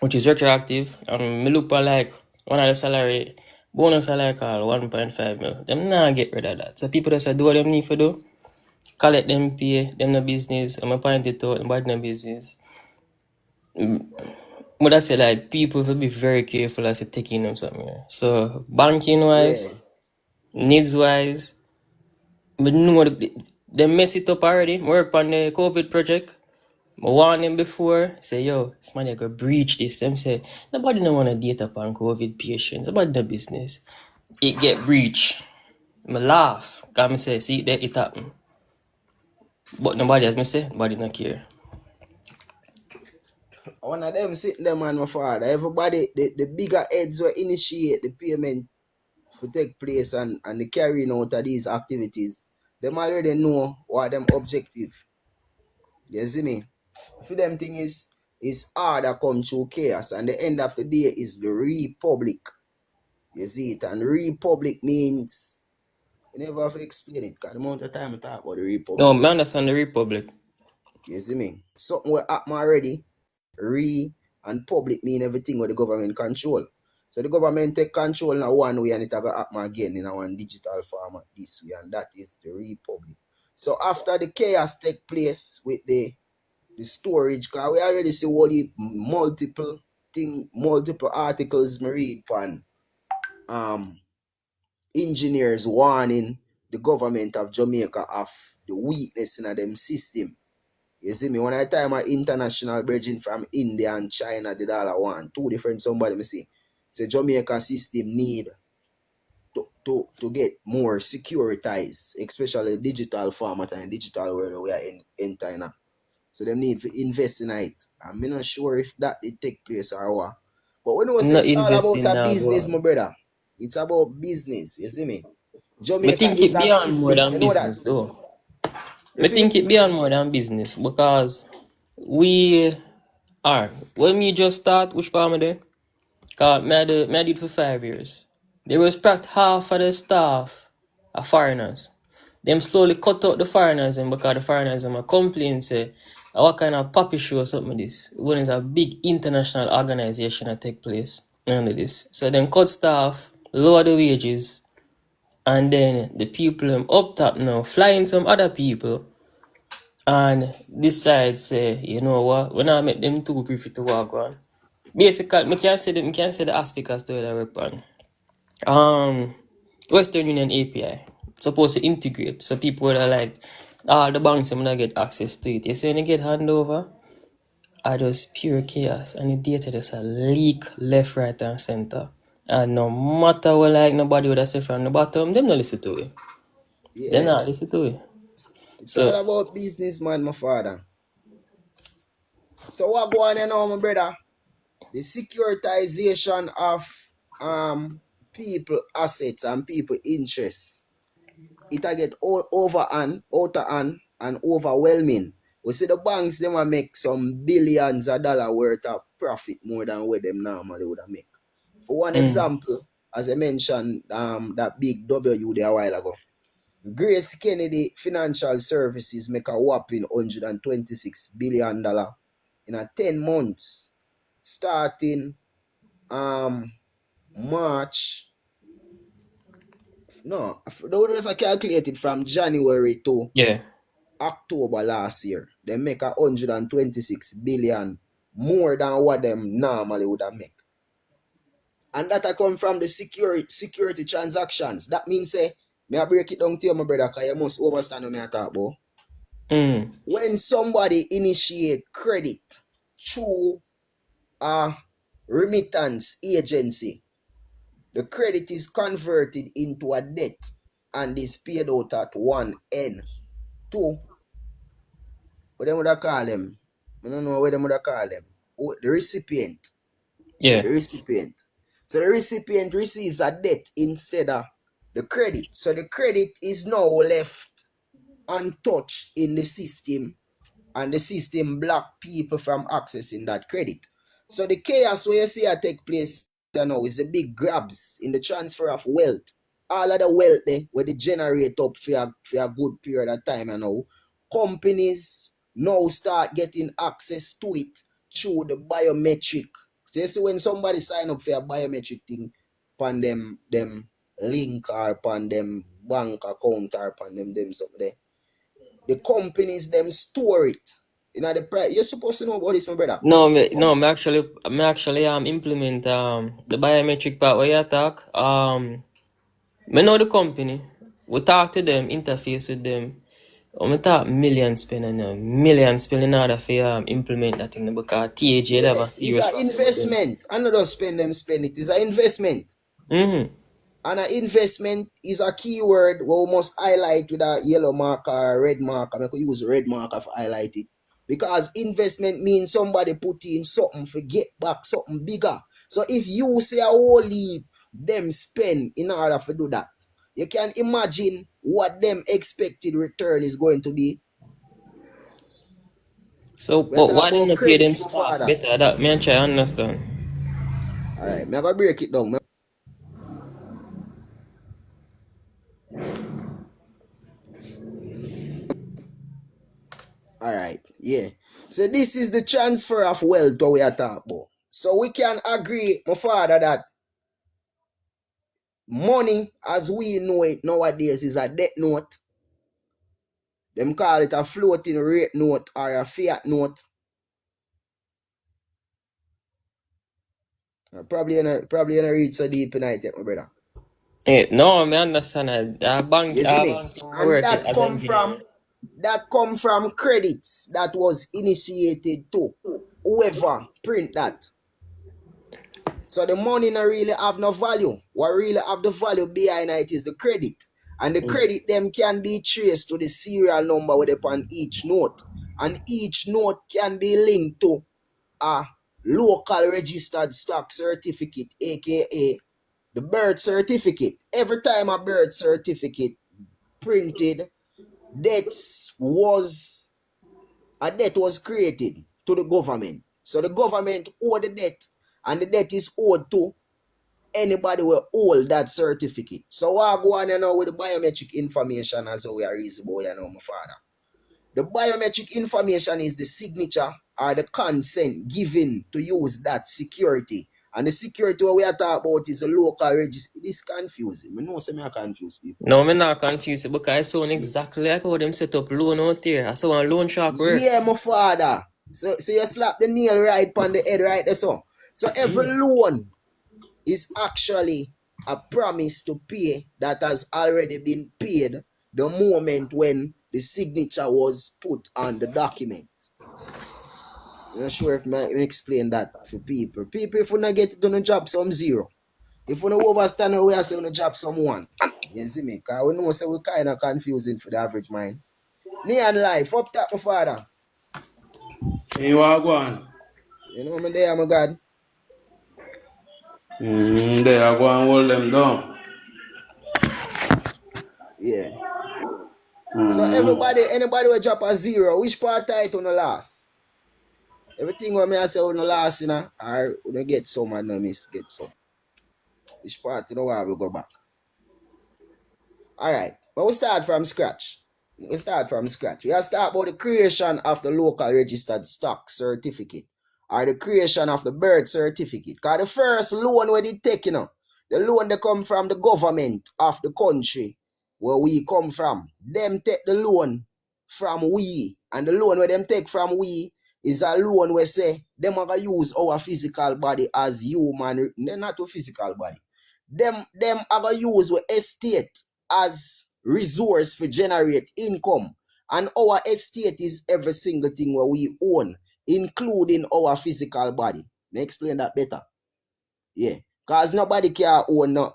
which is retroactive. Me look for like one of the salary, bonus salary called 1.5 mil. Them not get rid of that. So people that say do what them need for do, collect them pay, them no business. I'm going to point it out, bad no business. But I say like people will be very careful as they taking them somewhere. So banking Yeah. wise, needs wise, but know they mess it up already. Work on the COVID project. I warn them before, say, yo, this man gonna breach this. Them say, nobody no wanna date upon COVID patients. About the business. It get breached. I laugh. Cause me say, see, that it happen. But nobody, as me say, nobody no care. One of them sitting there, man, my father. Everybody, the bigger heads will initiate the payment to take place and the carrying out of these activities. Them already know what them objective. You see me? For them thing is order come through chaos and the end of the day is the republic. You see it? And republic means you never have to explain it because the amount of time I talk about the No, republic. me understand the Republic. You see me? Something will happen already. Re and public mean everything what the government control. So the government take control in one way and it will happen again in one digital format this way, and that is the republic. So after the chaos take place with the storage, because we already see all the multiple articles me read on um engineers warning the government of Jamaica of the weakness in them system. You see me? When I time my international bridging from India and China did all I want. Two different somebody me see. So Jamaica system need to get more securitized, especially digital format and digital world we are entering now. So they need to invest in it. I'm not sure if that it take place or what. But when we say Not it's all about investing a now, go business, my on. brother. It's about business. You see me? Me Jamaica think is it a beyond more business. than You know that? business though. Me Repeat? think it beyond more than business because we are when we just start, which part of there? Cause me I did for 5 years. There was practically half of the staff are foreigners. Them slowly cut out the foreigners and because the foreigners are complain say what kind of puppy show or something this. When it's a big international organization that take place under this. So them cut staff, lower the wages, and then the people up top now flying some other people and decide say, you know what, when I make them two prefer to walk on. Basically, me can say the aspect as to the weapon. Um, Western Union API supposed to integrate so people that are like, the banks I'm gonna get access to it. You see when you get handover, I just pure chaos and the data just a leak left, right, and center. And no matter what like nobody would have said from the bottom, them not listen to it. They Yeah. not listen to it. It's all So about business, man, my father. So what go on now, my brother? The securitization of people assets and people interests. It a get over and outer and overwhelming. We see the banks them a make some billions of dollar worth of profit more than what them normally would have make. For one mm, example, as I mentioned, that big W there a while ago. Grace Kennedy Financial Services make a whopping $126 billion in a 10 months starting March. No, those are calculated from January to yeah. October last year. They make 126 billion more than what them normally would have make. And that I come from the security transactions. That means say, may I break it down to you, my brother, because you must understand what I talk about. Mm, When somebody initiate credit through a remittance agency, the credit is converted into a debt and is paid out at one end. Two, what them would I call them? I don't know what them would I call them. Oh, the recipient. Yeah, yeah. the recipient. So the recipient receives a debt instead of the credit. So the credit is now left untouched in the system and the system block people from accessing that credit. So the chaos where you see it take place now is the big grabs in the transfer of wealth. All of the wealth there where they generate up for a good period of time and now companies now start getting access to it through the biometric. So you see when somebody sign up for a biometric thing upon them link or upon them bank account or upon them something there, the companies them store it. You know the price. You're supposed to know about this, my brother. No, The me actually implement the biometric part where you talk. Me know the company. We talk to them, interface with them. We talk millions spending millions spending in order for implement that thing because TAJ they have Yeah, a it's serious an problem with them. investment. I not just spend it. It's an investment. Mm-hmm. And an investment is a keyword we must highlight with a yellow marker or red marker. I could use red marker for highlight it. Because investment means somebody put in something for get back something bigger. So if you say a whole leave them spend in order to do that, you can imagine what them expected return is going to be. So, We are but why talking them about not pay them credits, my staff father. better? That me and try understand. All right, I'm going to break it down. All right, yeah. So this is the transfer of wealth that we are talking about. So we can agree, my father, that money as we know it nowadays is a debt note. Them call it a floating rate note or a fiat note. Probably gonna read so deep tonight, my brother. No, me understand that. A bank, You see me? bank, I And work it that as an come from engineer. that come from credits that was initiated to whoever print that. So the money not really have no value. What really have the value behind it is the credit. And the credit them can be traced to the serial number with upon each note. And each note can be linked to a local registered stock certificate, aka the birth certificate. Every time a birth certificate printed, a debt was created to the government. So the government owe the debt, and the debt is owed to anybody will hold that certificate. So what I go on now with the biometric information as we are reasonable, my father. The biometric information is the signature or the consent given to use that security. And the security what we are talking about is a local register. It is confusing. I know some confuse people. No, I'm not confused because I saw exactly like how them set up loan out here. I saw a loan shark work. Yeah, my father. So you slap the nail right on the head right there. So every loan is actually a promise to pay that has already been paid the moment when the signature was put on the document. I'm not sure if I explain that for people. People, if you not get it, don't drop some zero. If you don't overstand, we are saying you drop some one. You see me? Because we know so we kind of confusing for the average mind. Neon life, up top, my father. Hey, what go on? You know me there, my God. There, I go and hold them down. Yeah. So anybody will drop a zero, which part title on the last? Everything what me I say on the last, you know, or we get some and no miss get some. Which part, you know, why we go back? All right, but we start from scratch. We start about the creation of the local registered stock certificate or the creation of the birth certificate. Because the first loan where they take, the loan they come from the government of the country where we come from. Them take the loan from we. And the loan where them take from we is a loan where say them are going to use our physical body as human, not a physical body. Them are going to use our estate as resource for generate income. And our estate is every single thing where we own, including our physical body. Let me explain that better. Yeah. Because nobody can own no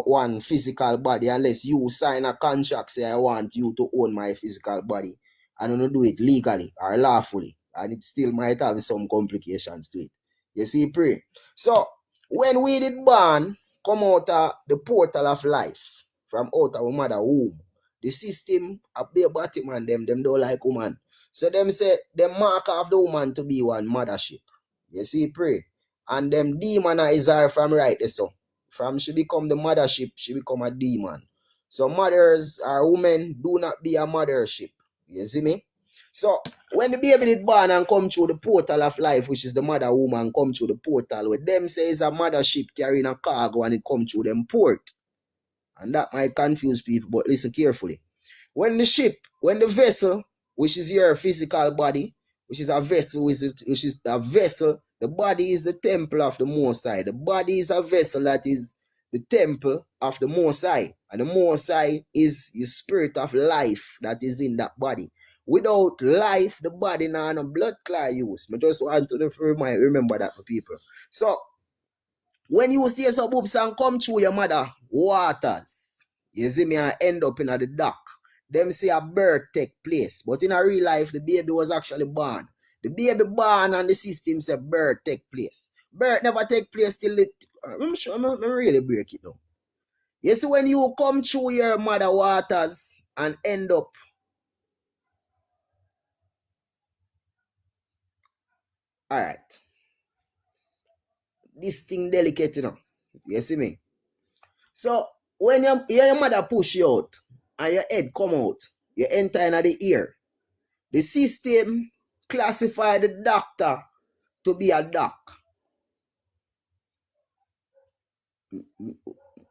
one physical body unless you sign a contract say I want you to own my physical body. And you don't do it legally or lawfully. And it still might have some complications to it. You see, pray. So when we did born, come out of the portal of life, from out our mother womb, the system of the body man, them don't like woman. So them say the mark of the woman to be one mothership. You see, pray. And them demonize her from right there. So from she become the mothership, she become a demon. So mothers or women do not be a mothership. You see me? So when the baby is born and come through the portal of life, which is the mother woman, come through the portal, with them says a mothership carrying a cargo and it come through them port. And that might confuse people, but listen carefully. When the vessel, which is your physical body, which is a vessel, the body is the temple of the Most High. The body is a vessel that is the temple of the Most High. And the Most High is the spirit of life that is in that body. Without life, the body now no blood clot use. I just want to remember that for people. So, when you see some boobs and come through your mother waters, you see me and end up in the dock. Them say a birth take place. But in a real life, the baby was actually born. The baby born and the system say birth take place. Birth never take place till it... I'm really break it down. You see, when you come through your mother waters and end up... Alright. This thing delicate, You see me? So, when your mother push you out and your head come out, you enter in the ear, the system classify the doctor to be a doc.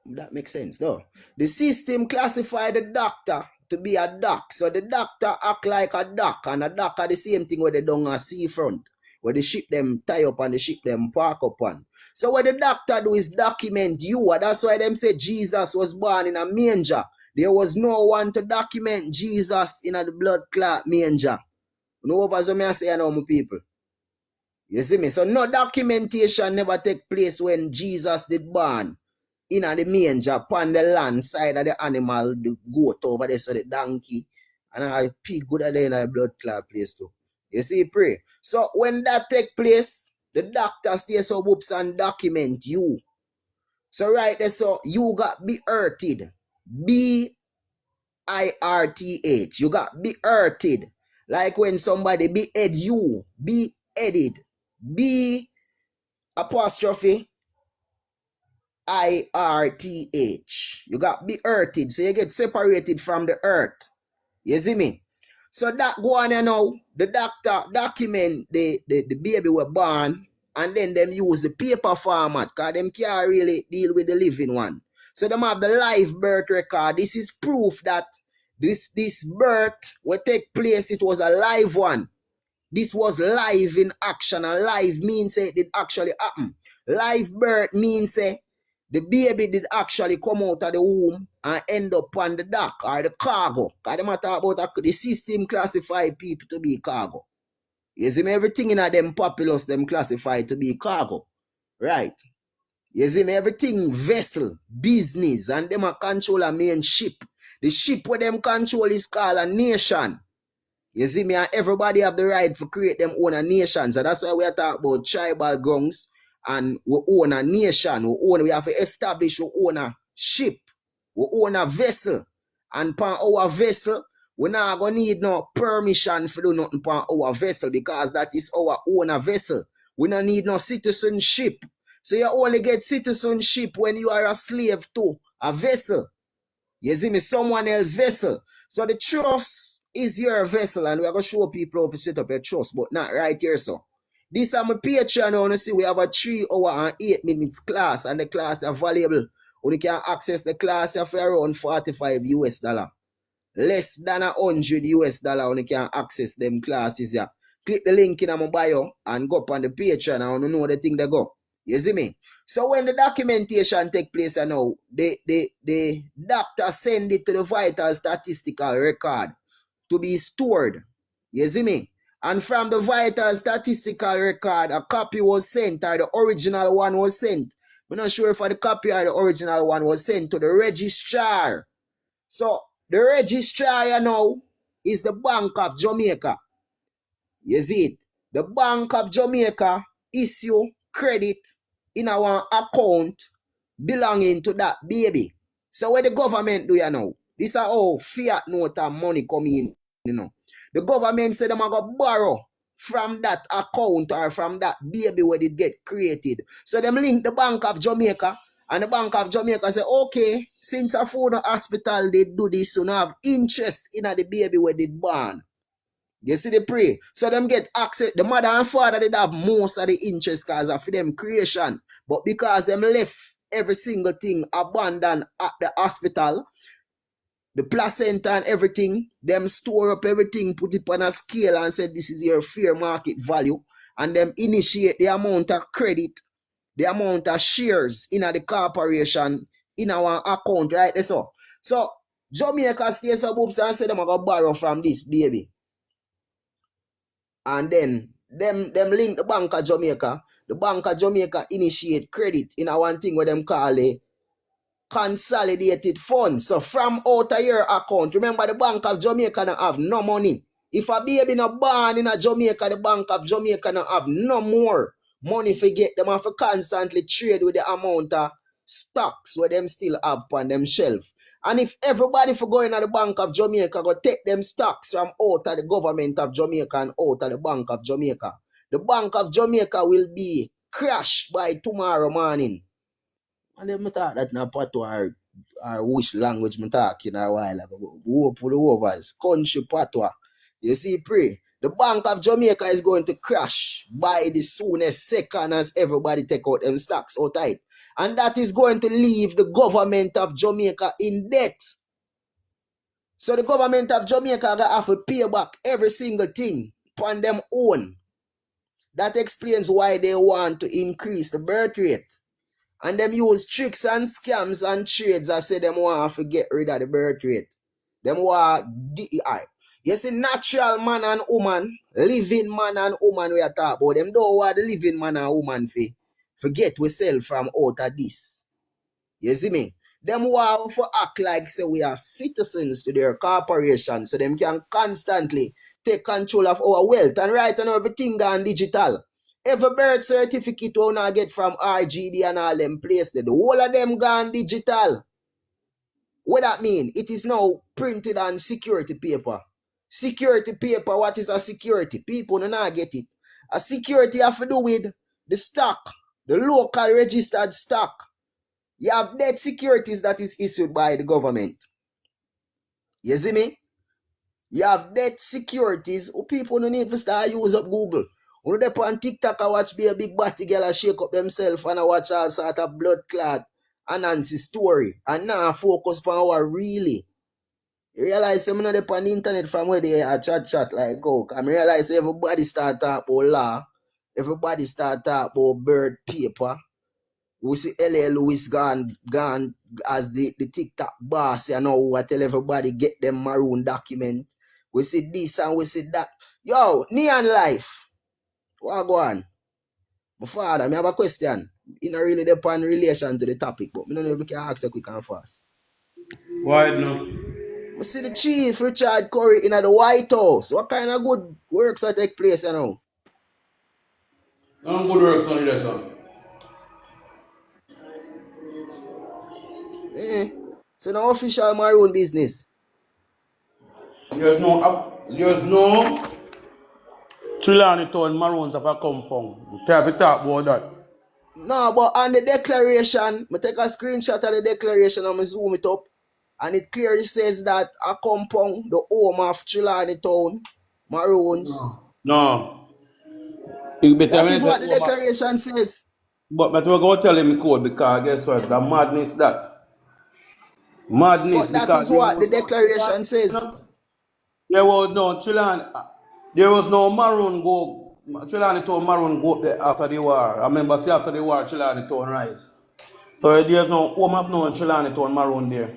That makes sense, no? The system classify the doctor to be a doc. So the doctor act like a doc, and a doc are the same thing where they don't a seafront, where the ship them tie up and the ship them park up on. So what the doctor do is document you, and that's why them say Jesus was born in a manger. There was no one to document Jesus in the blood clot manger. You know what I say now, my people? You see me? So no documentation never take place when Jesus did born in the manger upon the land side of the animal, the goat over there, so the donkey, and a pig good at the in blood clot place too. You see, pray. So when that take place, the doctor stays so whoops and document you. So right there, so you got be hurted. B-I-R-T-H. You got be hurted. Like when somebody be head you, be headed. B apostrophe I-R-T-H. You got be earthed, so you get separated from the earth. You see me? So that go on now, the doctor document the baby were born, and then them use the paper format, because them can't really deal with the living one. So them have the live birth record. This is proof that this birth will take place, it was a live one. This was live in action, and live means it did actually happen. Live birth means the baby did actually come out of the womb and end up on the dock or the cargo. Because they matter about the system classified people to be cargo. You see me, everything in them populace them classified to be cargo. Right. You see me, everything vessel, business, and them a control a main ship. The ship where them control is called a nation. You see me, and everybody have the right to create them own a nations. And that's why we are talking about tribal grounds, and we own a nation. We have to establish we own a ship. We own a vessel. And upon our vessel, we not going to need no permission for do nothing upon our vessel, because that is our own vessel. We don't need no citizenship. So you only get citizenship when you are a slave to a vessel. You see me, someone else's vessel. So the trust is your vessel, and we're going to show people how to set up a trust, but not right here, so. This is my Patreon. I want to see we have a 3 hour and 8 minutes class, and the class is available. You can access the class for around $45 US. Less than $100 US, you can access them classes here. Click the link in my bio and go up on the Patreon. I want to know the thing they go. You see me? So when the documentation take place now, the doctor send it to the vital statistical record to be stored. You see me? And from the vital statistical record, a copy was sent, or the original one was sent. I'm not sure if the copy or the original one was sent to the registrar. So the registrar now is the Bank of Jamaica. You see it? The Bank of Jamaica issue credit in our account belonging to that baby. So what the government do you know? This is how fiat note and money come in, you know. The government said them are going to borrow from that account or from that baby where it get created. So them link the Bank of Jamaica, and the Bank of Jamaica say, okay, since a phone hospital they do this, so now have interest in the baby where they born. You see the pray. So them get access. The mother and father did have most of the interest because of them creation. But because them left every single thing abandoned at the hospital, the placenta and everything, them store up everything, put it on a scale and said this is your fair market value. And them initiate the amount of credit, the amount of shares in the corporation in our account, right? So Jamaica stays up and said them are going to borrow from this baby. And then them link the Bank of Jamaica. The Bank of Jamaica initiate credit in a one thing where them call a consolidated funds. So from out of your account, remember the Bank of Jamaica don't have no money. If a baby not born in a Jamaica, the Bank of Jamaica don't have no more money for get them have to constantly trade with the amount of stocks where them still have on them shelf. And if everybody for going to the Bank of Jamaica go take them stocks from out of the government of Jamaica and out of the Bank of Jamaica, the Bank of Jamaica will be crashed by tomorrow morning. And then I thought that na patois or which language I talking a while ago. Who put the overs, country patois. You see, pray. The Bank of Jamaica is going to crash by the soonest second as everybody take out them stocks out tight. And that is going to leave the government of Jamaica in debt. So the government of Jamaica will have to pay back every single thing upon them own. That explains why they want to increase the birth rate. And them use tricks and scams and trades. I say them want to get rid of the birth rate. Them want DEI. You see, natural man and woman, living man and woman we are talking about. Them don't want the living man and woman forget we sell from out of this. You see me? Them want to act like say we are citizens to their corporation so them can constantly take control of our wealth and right and everything gone digital. Every birth certificate we now get from RGD and all them places, the whole of them gone digital. What that mean? It is now printed on security paper. Security paper, what is a security? People do not get it. A security have to do with the stock, the local registered stock. You have debt securities that is issued by the government. You see me? You have debt securities. People don't need to start use up Google. When they on TikTok, I watch be a big body girl shake up themselves and I watch all sort of blood clot and Nancy story. And now focus on what really. You realize I'm not on the internet from where they are chat like go. I realize everybody start talk about law. Everybody start talk about bird paper. We see L.A. Lewis gone as the TikTok boss, you know, I tell everybody get them maroon document. We see this and we see that. Yo, neon life. What go on? My father, I have a question. It not really depend relation to the topic, but I don't know if we can ask you quick and fast. Why no? I see the chief Richard Curry in the White House. What kind of good works that take place, you know? No good work on this one. So no official maroon business. There's no Trelawney Town Maroons of a compound. You have to talk about that. No, but on the declaration, I take a screenshot of the declaration and I zoom it up. And it clearly says that a compound, the home of Trelawney Town, Maroons. No. You better That when you is say what the declaration says. but we're going to tell him the code because guess what? The madness that. Madness But that because is what the declaration says. there was no Trelawney. There was no Maroon go. Trelawney Town Maroon go up there after the war. I remember see after the war Trelawney Town rise. So there's no home of no Trelawney Town Maroon there.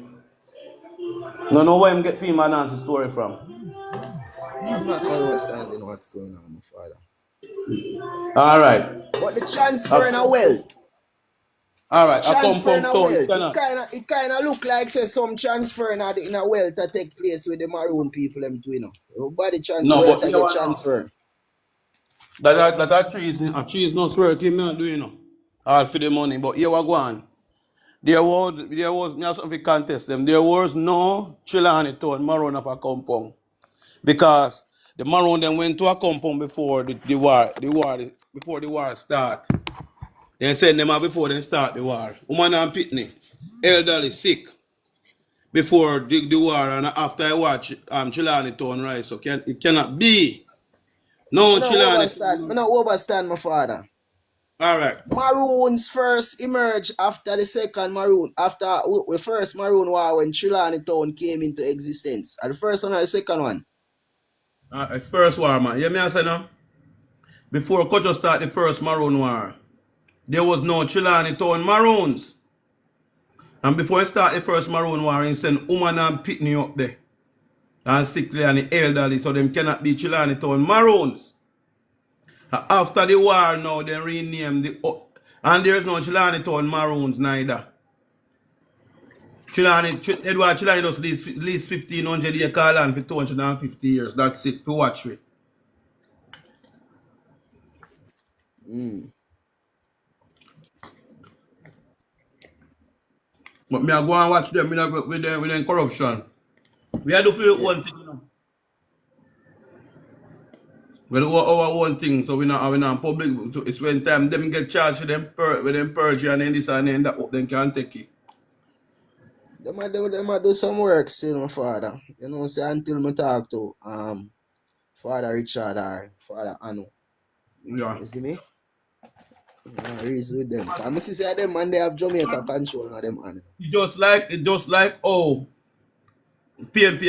No know where him get female Nancy story from. I'm not understanding what's going on, my father. All right. But the transferring of wealth. All right. A Transferring compound of town. wealth. It kinda look like say some transferring of in a wealth that take place with the Maroon people them too, you know. Everybody No, wealth but that you know get what? transferred. That trees no work. Him not doing no. All for the money. But here we go on. There was me have something to contest them. There was no Trelawney Town Maroon of a compound. Because the Maroon then went to a compound before before the war start. They send them out before they start the war. Woman and pitney, elderly, sick. Before the war and after I watch Trelawney Town rise. So it cannot be. No Trelawney I Town. not overstand my father. Alright. Maroons first emerged after the second Maroon, after the first Maroon war when Trelawney Town came into existence. And the first one or the second one? It's first war, man. You me I say no? Before Kojo start the first Maroon war, there was no Trelawney Town Maroons. And before he start the first Maroon war, he send woman and pitney up there. And sickly and the elderly, so them cannot be Trelawney Town Maroons. After the war now, they rename and there's no Trelawney Town Maroons neither. Edward Trelawney does at least 1,500 years call land for 250 years. That's it to watch with. But me I go and watch them with them corruption. We are do for one thing, you know. We do our own thing, so we not public. So it's when time them get charged with them purge and then this and then that then can take it. They might do some work still, my father. You know, say until me talk to Father Richard or Father Anu. Yeah. You see me? Reason with them. Because I see them and they have Jamaica control of them. It just like PNP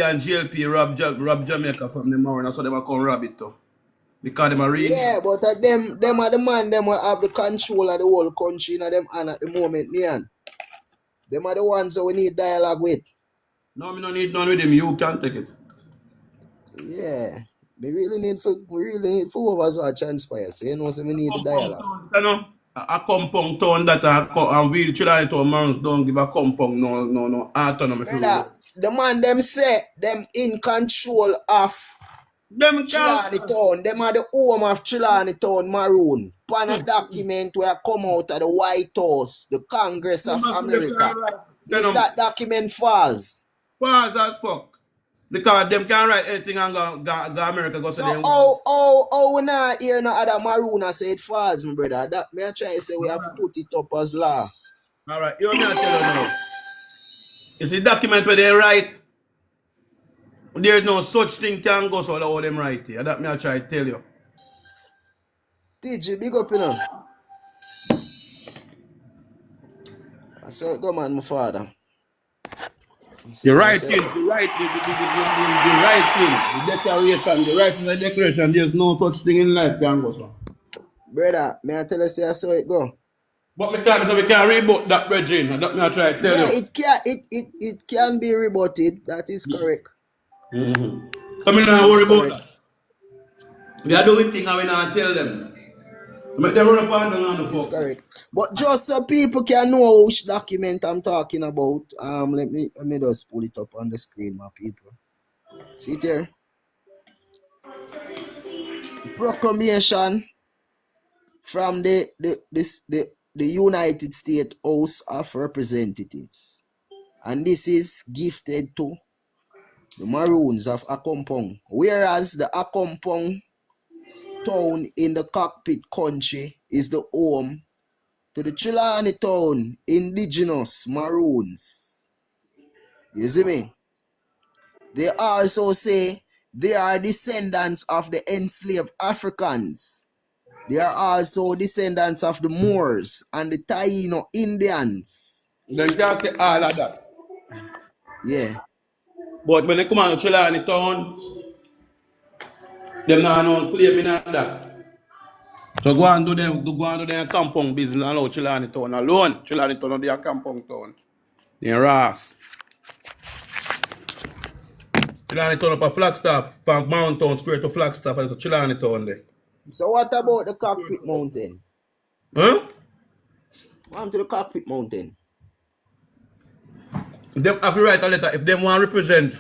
and GLP rob Jamaica from the morning, so they will come rob it too. Because them are real. Yeah, but them are the man, them will have the control of the whole country in them hand at the moment, man. Them are the ones that we need dialogue with. No, me no need none with him. You can take it. Yeah. We really need for of us to transpire. So you know, so we need the Compound dialogue. town, you know, a compound town that and we children to Marons don't give a compound no autonomy for Brother, rule. the man them say them in control of Them can't. Chilani Town. Them are the home of Chilani Town Maroon. Pan a document where come out of the White House, the Congress Them of must be the America. can write. Is that document false? False as fuck. Because them can't write anything and go America go say So them. how we not hear no other Maroon and say it false, my brother? That me I try to say we have to put it up as law. Alright, you me I tell you now. It's the document where they write. There's no such thing can go so how them write here. That me I try to tell you. TG, big up, you know. I saw it go, man, my father. The right thing, the right thing, the declaration, the right to the declaration, there's no such thing in life can go so. Brother, may I tell you, say I saw it go. But me can't say we can't reboot that Virgin, and that me I try to tell Yeah, you. it can be rebutted. That is correct. So me not worry about that. We are doing things and we not tell them. Make them run up and down on the That is fuck. correct. But just so people can know which document I'm talking about, let me just pull it up on the screen, my people. See it here? Proclamation from the United States House of Representatives. And this is gifted to the Maroons of Accompong. Whereas the Accompong town in the cockpit country is the home to the Chilani Town indigenous Maroons. You see me? They also say they are descendants of the enslaved Africans. They are also descendants of the Moors and the Taino Indians. They can't say all of that. Yeah. But when they come on to Chilani town, them not know claiming that. So go and do them compound business and allow Chilani town alone. Chilani town on their compound town. They Ras. Chilani town up a Flagstaff, from Mount Town Square to Flagstaff, and to Chilani town there. So what about the cockpit mountain? Huh? What happened to the cockpit mountain? Them have to write a letter if them want to represent.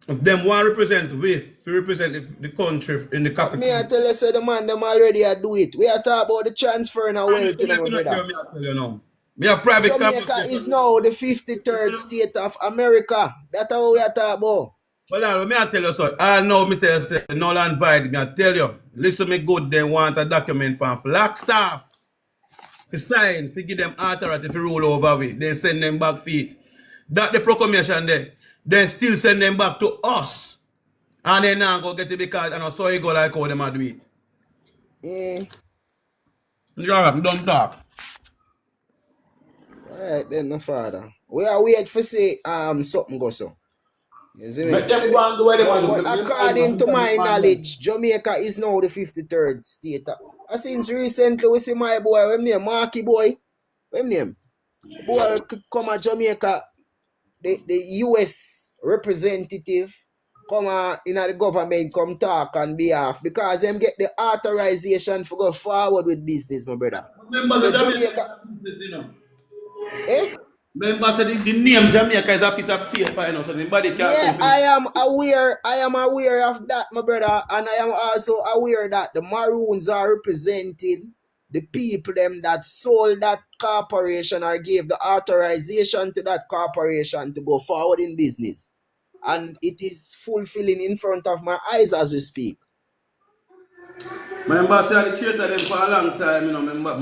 If them want to represent with to represent the country in the But capital. me I tell you, say the man them already do it. We are talking about the transfer now wealth, you know, brother. Me a private Jamaica is now the 53rd state of America. That's how we are talking about. Well, me I tell you so. I know me tell you, say, no land void. Me I tell you. Listen me good, they want a document from Flagstaff. To sign, to give them authority to rule over with. They send them back feet. That the proclamation there. Then still send them back to us. And then now go get it because I know so you go like how them a do it. Yeah. Don't talk. Alright then, my father. We are wait for say something go so. You see me? Let them go and do what they want to But do. according to my knowledge, Jamaica is now the 53rd state. Since recently we see my boy, what name? Marky boy. What name? Boy come to Jamaica, the US representative come in the government come talk on behalf because them get the authorization to go forward with business, my brother. So Jamaica, eh? Remember, say the name Jamaica is a piece of paper, you know, so nobody can Yeah, come I am aware of that, my brother, and I am also aware that the Maroons are representing the people them that sold that corporation or gave the authorization to that corporation to go forward in business. And it is fulfilling in front of my eyes as we speak. Remember, say I treated them for a long time, you know, remember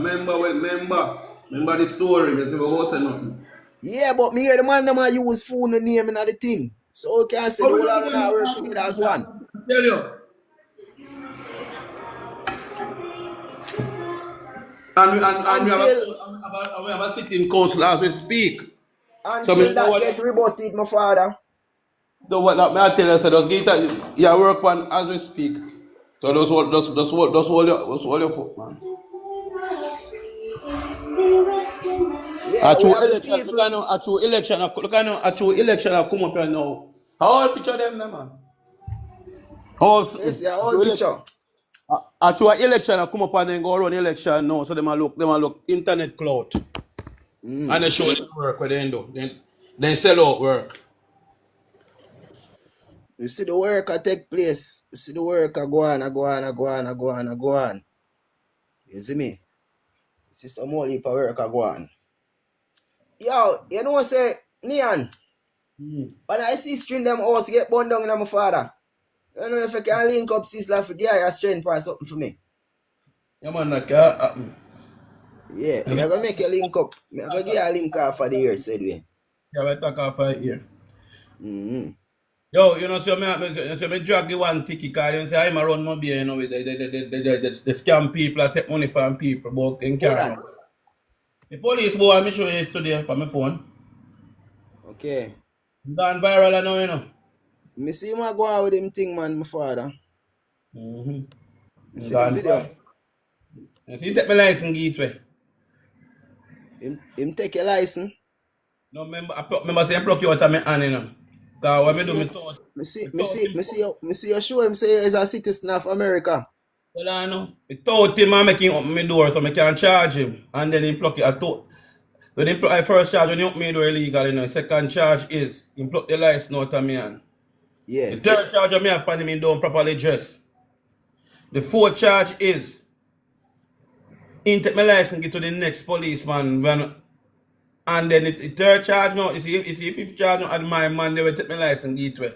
the story, they never say nothing. Yeah, but me hear the man them use phone name in the thing. So we can say the whole of them work together as one. Tell you. And we have a sitting council as we speak. Until that get rebutted, my father. So what I tell you, so just get that, you work on as we speak. So just hold your foot, man. A Yeah, we true have the election, look at now, peoples. a true election, look at now, a true election have come up here now. How old picture them, man? How old Let's something? see our A old true election. picture. A true election have come up and then go run election now, so them a look internet clout. And they show them work what they do. Then they sell out work. You see the work I take place. You see the work I go on, I go on, I go on, I go on, I go on. You see me? You see some more heap of work I go on. Yo, you know say, Neon, when I see string them house get burned down in my father. You know if I can link up sister for the higher strength or something for me. Yeah, man, that can happen. Yeah, Yeah, me I gonna make you link up. Me I gonna give you a link off for the year, said we. we talk off right here. Mm-hmm. Yo, you know, so me drag you one ticket card and say, I'm a run my beer, you know, with the scam people, I take money from people, but in Who car that? now. The police boy, I show you yesterday on my phone. Okay. Gone viral now, you know. Me see him a go out with him thing, man, my father. Me see the Gone video. viral. If you take my license, gateway. Him take your license. No, remember say I pluck you out of my hand, you know. Because Me when me do see me it. thought, Me see you show him say he's a citizen of America. well, I know. I told him I make him open my door so I can charge him. And then he pluck it. So the first charge when you open my door illegal, you know. Second charge is he pluck the license out of me hand. Yeah. The third charge of me have found him don't properly dress. The fourth charge is he take my license get to the next policeman and then the third charge now is the fifth charge now and my man they will take my license gateway.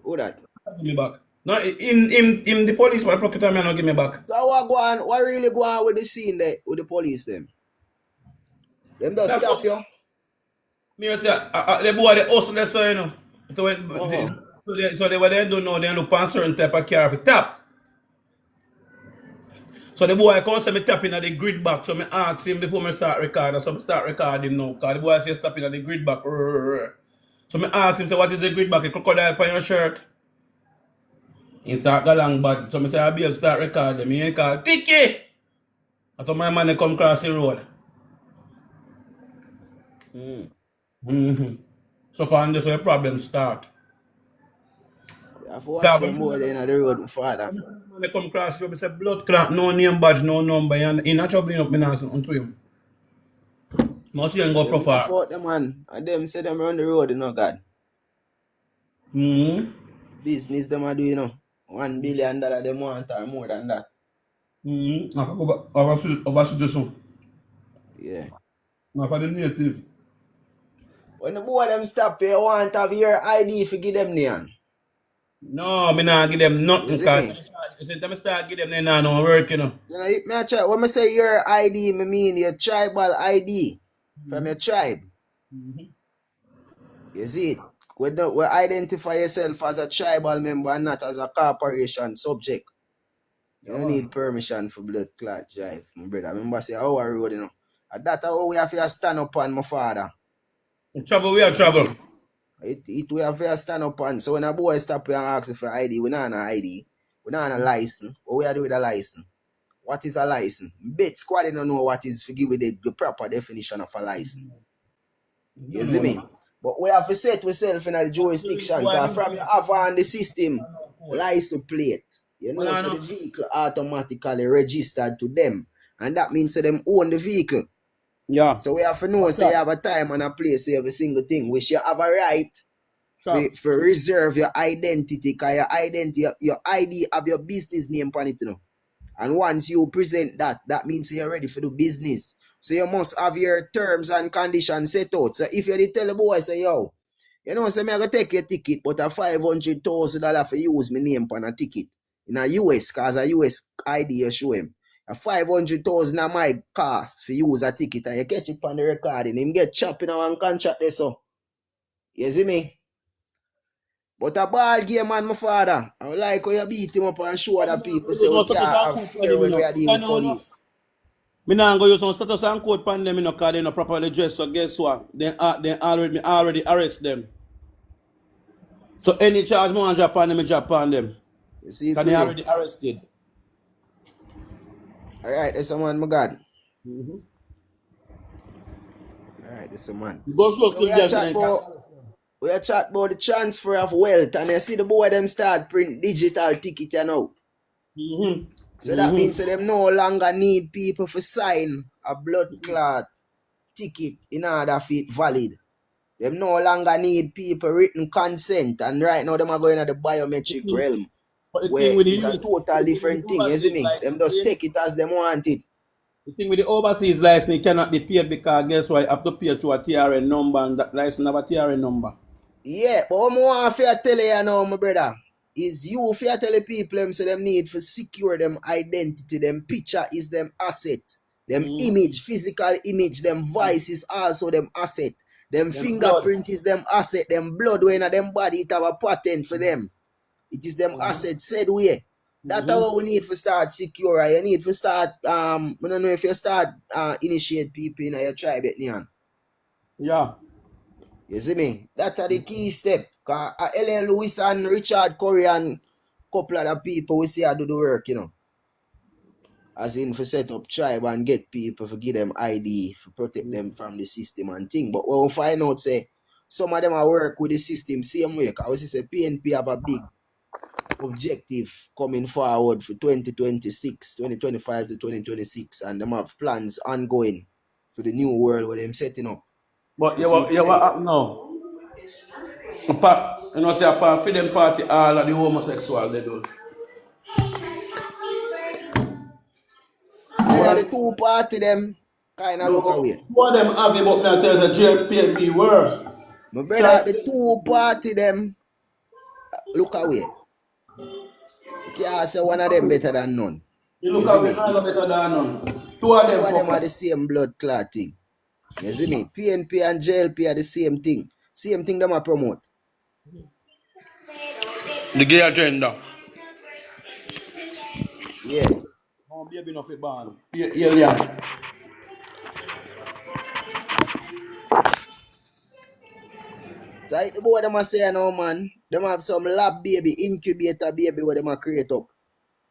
Who that? Give me back. No, in the policeman pluck it out me and not give me back. So what go on? What really go on with the scene there with the police them? Them just That's stop what you. me say. The boy they hustle that so you know. So, Uh-huh. so they what they do now they look for a certain type of car for tap. So the boy come say me tapping at the grid back. So me ask him before me start recording. So me start recording now. Because the boy say tapping at the grid back. So me ask him say what is the grid back? A crocodile on your shirt. He start go long bad. So me say I be able to start recording. Me ain't call Tiki. I told my man they come cross the road. So from this where the problem start. You have to watch them boy there in the road, my father. When they come across you, I say blood clot, no name badge, no number, and he not troubling up me now onto him. Must you go Them tough profile. out them man. And them say them run the road, you know, God. Business them a do, you know. $1 billion them want or more than that. I can go back over situation. Yeah. Now for the native. When the boy them stop you want to have your ID for give them neon. No, me not give them nothing You see me? because if them start give them they not no work, you know. You know, me a try, when I say your ID, me mean your tribal ID from your tribe. You see it? We identify yourself as a tribal member and not as a corporation subject. You don't need permission for blood clot drive, my brother. Remember say our road, you know. And that's how we have to stand up on, my father. Trouble, we are trouble. It we have to stand up on. So when a boy stop you and ask for ID, we not an ID. We not a license. What we are doing with a license? What is a license? Bet squad don't know what is for give the proper definition of a license. You see me? But we have to set ourselves in a jurisdiction because from you have on the system license plate. You know, so the vehicle automatically registered to them. And that means that them own the vehicle. Yeah. So we have to know, say you have a time and a place, every single thing, which you have a right for reserve your identity, because your ID have your business name on it, you know. And once you present that, that means you're ready for the business. So you must have your terms and conditions set out. So if you did tell the boy, say, yo, you know, say, I'm going to take your ticket, but a $500,000 for use my name on a ticket. In a US, because a US ID you show him. A $500,000 of my cost for use a ticket, and you catch it on the recording. Him get chopped in one contract there, so. You see me? But a ball game, man, my father. I like how you beat him up and show other people say we can't have fear when we are dealing with police. Me not go use some status and code pan them, you know, because they not properly dressed. So guess what? They already arrest them. So any charge me want drop on them, me drop on them. You see it Because they fully. already arrested. Alright, that's a man, my God. Mm-hmm. Alright, that's a man. Go close So to we the are jail chat and about the transfer of wealth, and you see the boy them start print digital ticket, you know. Mm-hmm. So that means Mm-hmm. that them no longer need people for sign a blood clot ticket in order for it valid. Them no longer need people written consent, and right now them are going at the biometric realm, But the thing where with the it's a youth, total the thing with different the thing, you see overseas me? Them just licensing, take it as them want it. the thing with the overseas license, it cannot be paid because guess what? You have to pay through a TRN number and that license have a TRN number. Yeah, but what I want to tell you now, my brother, is you if you tell the people them say them need for secure them identity, them picture is them asset, them Mm-hmm. image, physical image, them voice is also them asset, them Them blood. fingerprint is them asset, them blood when in them body it have a patent for them. It is them asset said way. That's Mm-hmm. how we need to start secure. You need to start I don't know if you start initiate people in your tribe at Nyan. Yeah. You see me? That's the key step. Cause Ellen Lewis and Richard Curry and couple of the people we see I do the work, you know. As in for set up tribe and get people for give them ID for protect them from the system and thing. But when we find out say some of them are work with the system same way. Cause we see PNP have a big objective coming forward for 2026, 2025 to 2026, and them have plans ongoing for the new world where them setting up. But You see it what clearly. happened now? You know, say apart for them party, all of the homosexual they do. My brother, the One, two party them kind of no, look but away. one of them happy, but now tell the JPMP worse. My brother, Try, the two party them look away. You can't say one of them better than none. you You look see at me, me? I know better than none. Two of Two them of them are fuckers. the same blood clot thing. You see me? PNP and JLP are the same thing. Same thing them a promote. The gay agenda. Yeah. Oh, baby, no fit born. Alien. So like the boy them a say now, man, them have some lab baby, incubator baby where them a create up.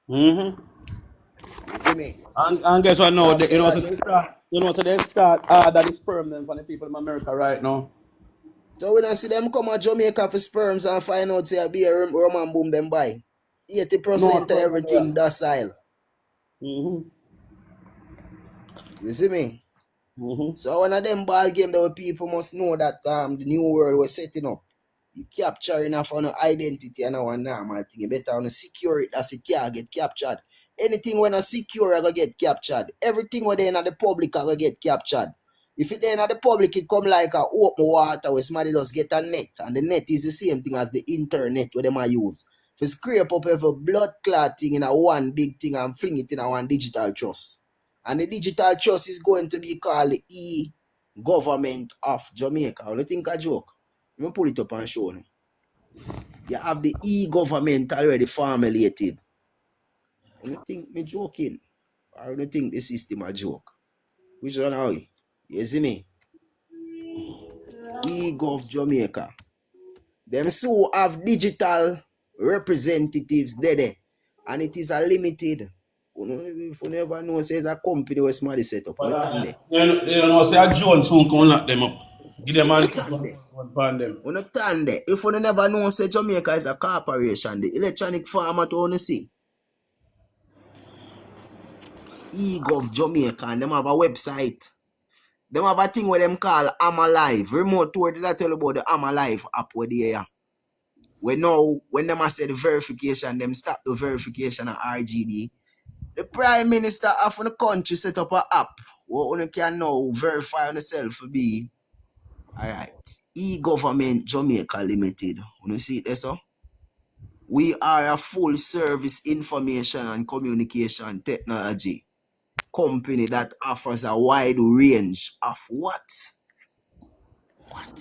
Mm-hmm. You see me? And guess what Them now? have You know, so blood. they start, so they start that is sperm then for the people in America right now. So when I see them come to Jamaica for sperms and find out say be a Roman boom them buy. No 80% of sperm everything there. docile. Mm-hmm. You see me? Mm-hmm. So one of them ball game that people must know that the new world was setting up. You capture enough on the identity and one normal thing. You better on the secure it as it can get captured. Anything when a secure I go get captured. Everything when they in the public I go get captured. If it then at the public it come like a open water where somebody just get a net and the net is the same thing as the internet where they might use. To scrape up every blood clot thing in a one big thing and fling it in a one digital trust. And the digital trust is going to be called the e-government of Jamaica. I don't think a joke. I'm going to pull it up and show you. You have the e-government already formulated. I don't think me joking. I don't think the system a joke. Which one are we? You see me? E-gov Jamaica. Them so have digital representatives there. And it is a limited. If you never know, say it's a company where somebody set up. But Not there. they don't know, say a Jones soon come lock them up. Give them Not and there. ban them. Understand that if you never know say Jamaica is a corporation, the electronic format you wanna see. eGov Jamaica and them have a website. Them have a thing where them call Am Alive. Remote tour did I tell you about the Am Alive app where they here. We now when them a say the verification, them stop the verification at RGD. The Prime Minister of the country set up an app where you can now verify yourself to be alright. E-Government Jamaica Limited. You see it there, so? We are a full service information and communication technology company that offers a wide range of what? What?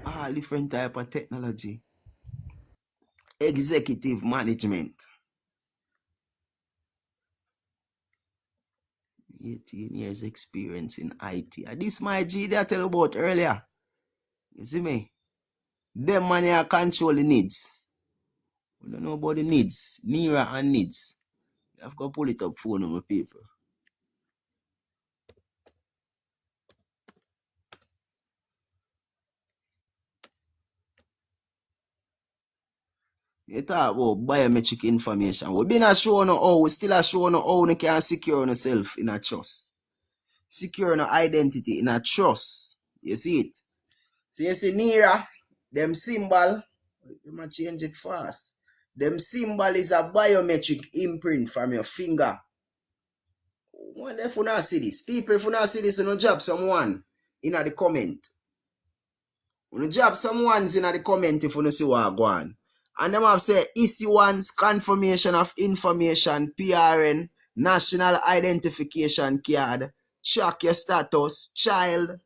All different type of technology. Executive management. 18 years experience in IT. And this my G that I tell you about earlier. You see me? Them money are control the needs. We don't know about the needs. Nearer and needs. You have to pull it up phone on my people. You talk about biometric information. We been a show no how, we still a show no how you can secure yourself in a trust. Secure no identity in a trust. You see it? So you see nearer, them symbol, you might change it fast. Them symbol is a biometric imprint from your finger. What if you not see this? People, if you not see this, you don't drop someone in the comment. You drop someone's in the comment if you don't see what go on. And them have said issuance, confirmation of information, PRN, national identification card, track your status, child,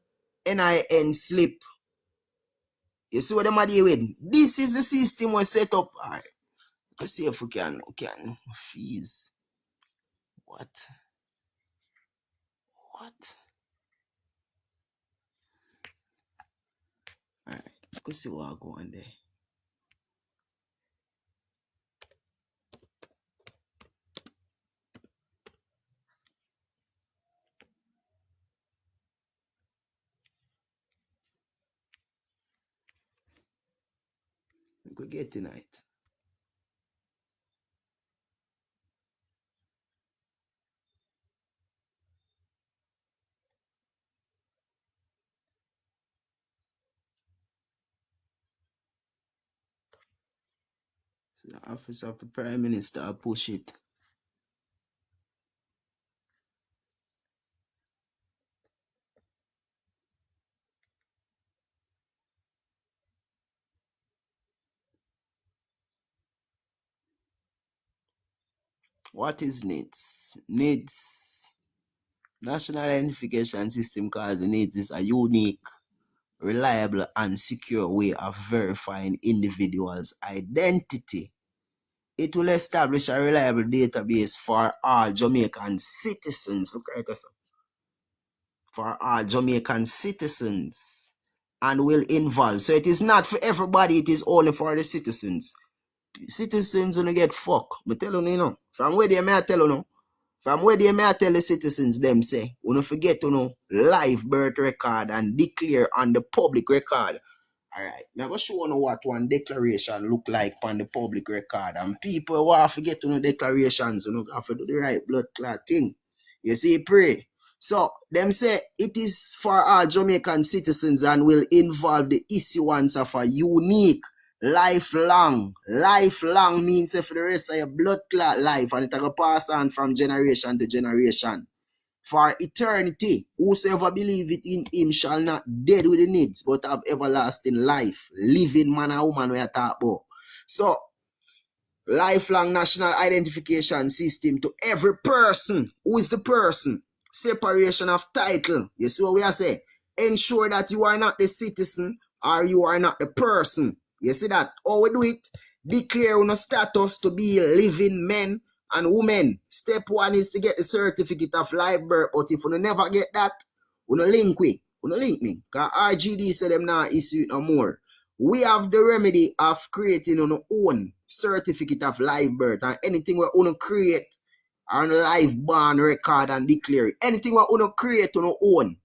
NIN slip. You see what them are dealing with? This is the system we set up. Alright. Let's see if we can fees. What? Alright. Let's see what go on there. We could get tonight. So the office of the Prime Minister push it. What is NIDS? NIDS, National Identification System called the NIDS, is a unique, reliable, and secure way of verifying individuals' identity. It will establish a reliable database for all Jamaican citizens. Look at us. For all Jamaican citizens. And will involve. So it is not for everybody, it is only for the citizens. Citizens gonna get fucked. I tell you, know. From where they may tell you know. From where they may tell the citizens them say, we don't forget to know live birth record and declare on the public record. Alright, now go show you what one declaration look like on the public record. And people who have forget to know declarations, you know, have to do the right blood clot thing. You see, pray. So them say it is for our Jamaican citizens and will involve the issuance of a unique lifelong means for the rest of your blood clot life, and it will pass on from generation to generation for eternity. Whosoever believe it in him shall not dead with the needs but have everlasting life. Living man and woman we are talking about. So lifelong national identification system to every person. Who is the person? Separation of title. You see what we are saying? Ensure that you are not the citizen or you are not the person. You see that? How we do it? Declare on a status to be living men and women. Step one is to get the certificate of live birth. But if you never get that, you link me. Link me. Because RGD said them now issue it no more. We have the remedy of creating our own certificate of live birth, and anything we want to create on live born record and declare it. Anything we want to create on our own.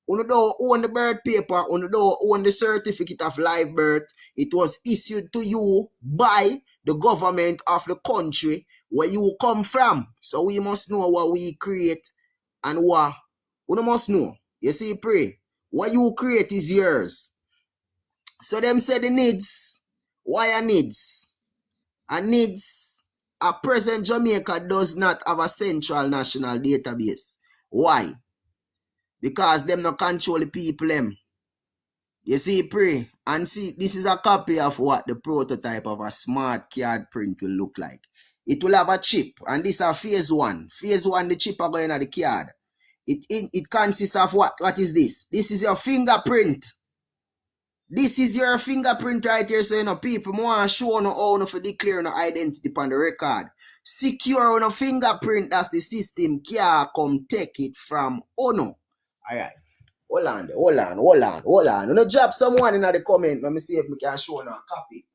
You don't own the birth paper, you don't own the certificate of live birth. It was issued to you by the government of the country where you come from. So we must know what we create and what we must know. You see, pray. What you create is yours. So them say the needs. Why are needs? And needs, at present Jamaica does not have a central national database. Why? Because them not control the people them. You see, pray. And see, this is a copy of what the prototype of a smart card print will look like. It will have a chip, and this is phase one. Phase one, the chip are going at the card. It consists of what? What is this? This is your fingerprint. This is your fingerprint right here, so you know people want to show no how no for declare no identity upon the record. Secure no fingerprint, that's the system can't come take it from Ono. Alright. Hold on. You know, drop someone in the comment. Let me see if we can show no copy.